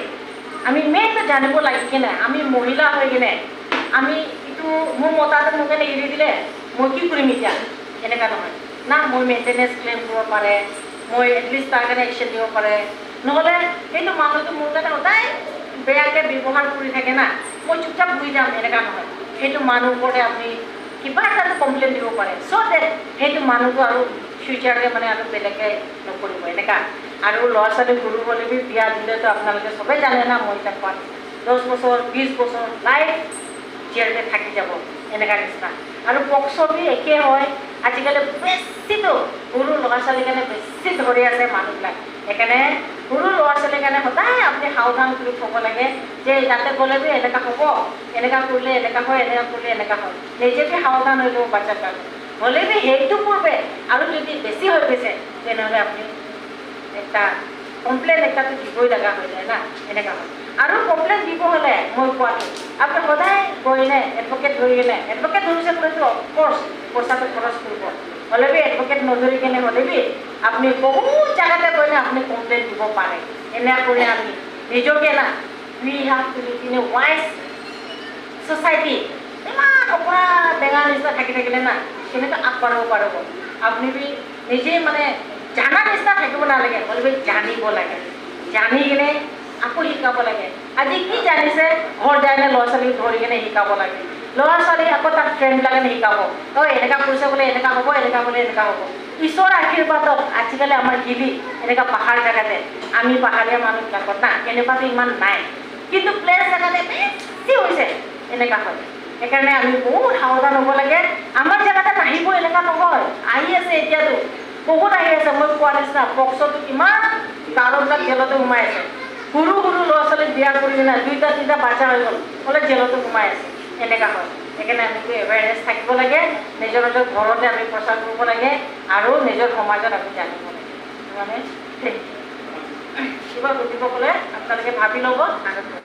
আমি মেইনটো জানিব লাগি কিনে আমি মহিলা হৈ কিনে আমি এইটো মোৰ মতাটো মোক কেনে এৰি দিলে মই কি কৰিম এতিয়া এনেকুৱা নহয় না মই মেইনটেনেঞ্চ ক্লেইম কৰিব পাৰে মই এটলিষ্ট তাৰ কাৰণে একশ্যন দিব পাৰে নহ'লে সেইটো মানুহটো মোৰ কাৰণে সদায় বেয়াকৈ ব্যৱহাৰ কৰি থাকে না মই চুপচাপ ঘূৰি যাম এনেকুৱা নহয় সেইটো মানুহৰ ওপৰতে আপুনি কিবা এটা কমপ্লেইন দিব পাৰে চ' ডেট সেইটো মানুহটো আৰু ফিউচাৰলৈ মানে আৰু বেলেগে নকৰিব এনেকুৱা আৰু ল'ৰা ছোৱালী সৰু হ'লে বিয়া দিলেতো আপোনালোকে চবেই জানে না মই এতিয়া কোৱা 10 বছৰ 20 বছৰ লাইফ জীয়াতে থাকি যাব এনেকুৱা নিচিনা আৰু পক্সবি একে হয় আজিকালি বেছিতো সৰু ল'ৰা ছোৱালীৰ কাৰণে বেছি ধৰি আছে মানুহবিলাক সেইকাৰণে সৰু ল'ৰা ছোৱালীৰ কাৰণে সদায় আপুনি সাৱধান কৰি থ'ব লাগে যে যাতে গ'লে এনেকুৱা হ'ব এনেকুৱা কৰিলে এনেকুৱা হয় এনেকুৱা কৰিলে এনেকুৱা হয় নিজে সাৱধান হৈ যাব বাচ্চাৰ কাৰণে হ'লে সেইটো পূৰ্বে আৰু যদি বেছি হৈ গৈছে তেনেহ'লে আপুনি এটা কমপ্লেইন এটাতো দিবই লগা হৈ যায় না এনেকুৱা হয় আৰু কমপ্লেইন দিব হ'লে মই কোৱাটো আপুনি সদায় গৈ কিনে এডভকেট ধৰি কিনে এডভকেট ধৰিছে বোলেতো অফক'ৰ্চ পইচাটো খৰচ কৰিব হ'লে এডভকেট নধৰি কিনে হ'লে আপুনি বহুত জেগাতে গৈ আপুনি কমপ্লেইন দিব পাৰে এনেকুৱা কৰি আমি নিজকে না we have to live in a wise society ইমান অপৰাধ ডেঙা নিচিনা থাকি থাকিলে না কেনেকৈ আগবাঢ়িব পাৰিব আপুনি নিজে মানে জানা নিচিনা থাকিব নালাগে হ'লে জানিব লাগে জানি কিনে আকৌ শিকাব লাগে আজি কি জানিছে ঘৰ যায় নে ল'ৰা ছোৱালীক ধৰি কিনে শিকাব লাগে ল'ৰা ছোৱালী আকৌ তাক ফ্ৰেণ্ডবিলাকে শিকাব এনেকুৱা কৰিছে বোলে এনেকুৱা হ'ব এনেকুৱা বোলে এনেকুৱা হ'ব ঈশ্বৰৰ আশীৰ্বাদত আজিকালি আমাৰ গিলি এনেকুৱা পাহাৰ জেগাতে আমি পাহাৰীয়া মানুহবিলাকত না এনেকুৱাটো ইমান নাই কিন্তু প্লেচ জেগাতে বেছি হৈছে এনেকুৱা হয় সেইকাৰণে আমি বহুত সাৱধান হ'ব লাগে আমাৰ জেগাতে নাহিব এনেকুৱা নহয় আহি আছে এতিয়াতো বহুত আহি আছে মই কোৱা নিচিনা পক্সটো কিমান গাঁৱবিলাক জেলতে সোমাই আছে সৰু সৰু ল'ৰা ছোৱালীক বিয়া কৰি কিনে 2টা 3টা বাচ্চা হৈ গ'ল হ'লে জেলতো সোমাই আছে এনেকুৱা হয় সেইকাৰণে আমি এৱেৰনেছ থাকিব লাগে নিজৰ নিজৰ ঘৰতে আমি প্ৰচাৰ কৰিব লাগে আৰু নিজৰ সমাজত আমি জানিব লাগে মানে কিবা সুধিব ক'লে আপোনালোকে ভাবি ল'ব আৰু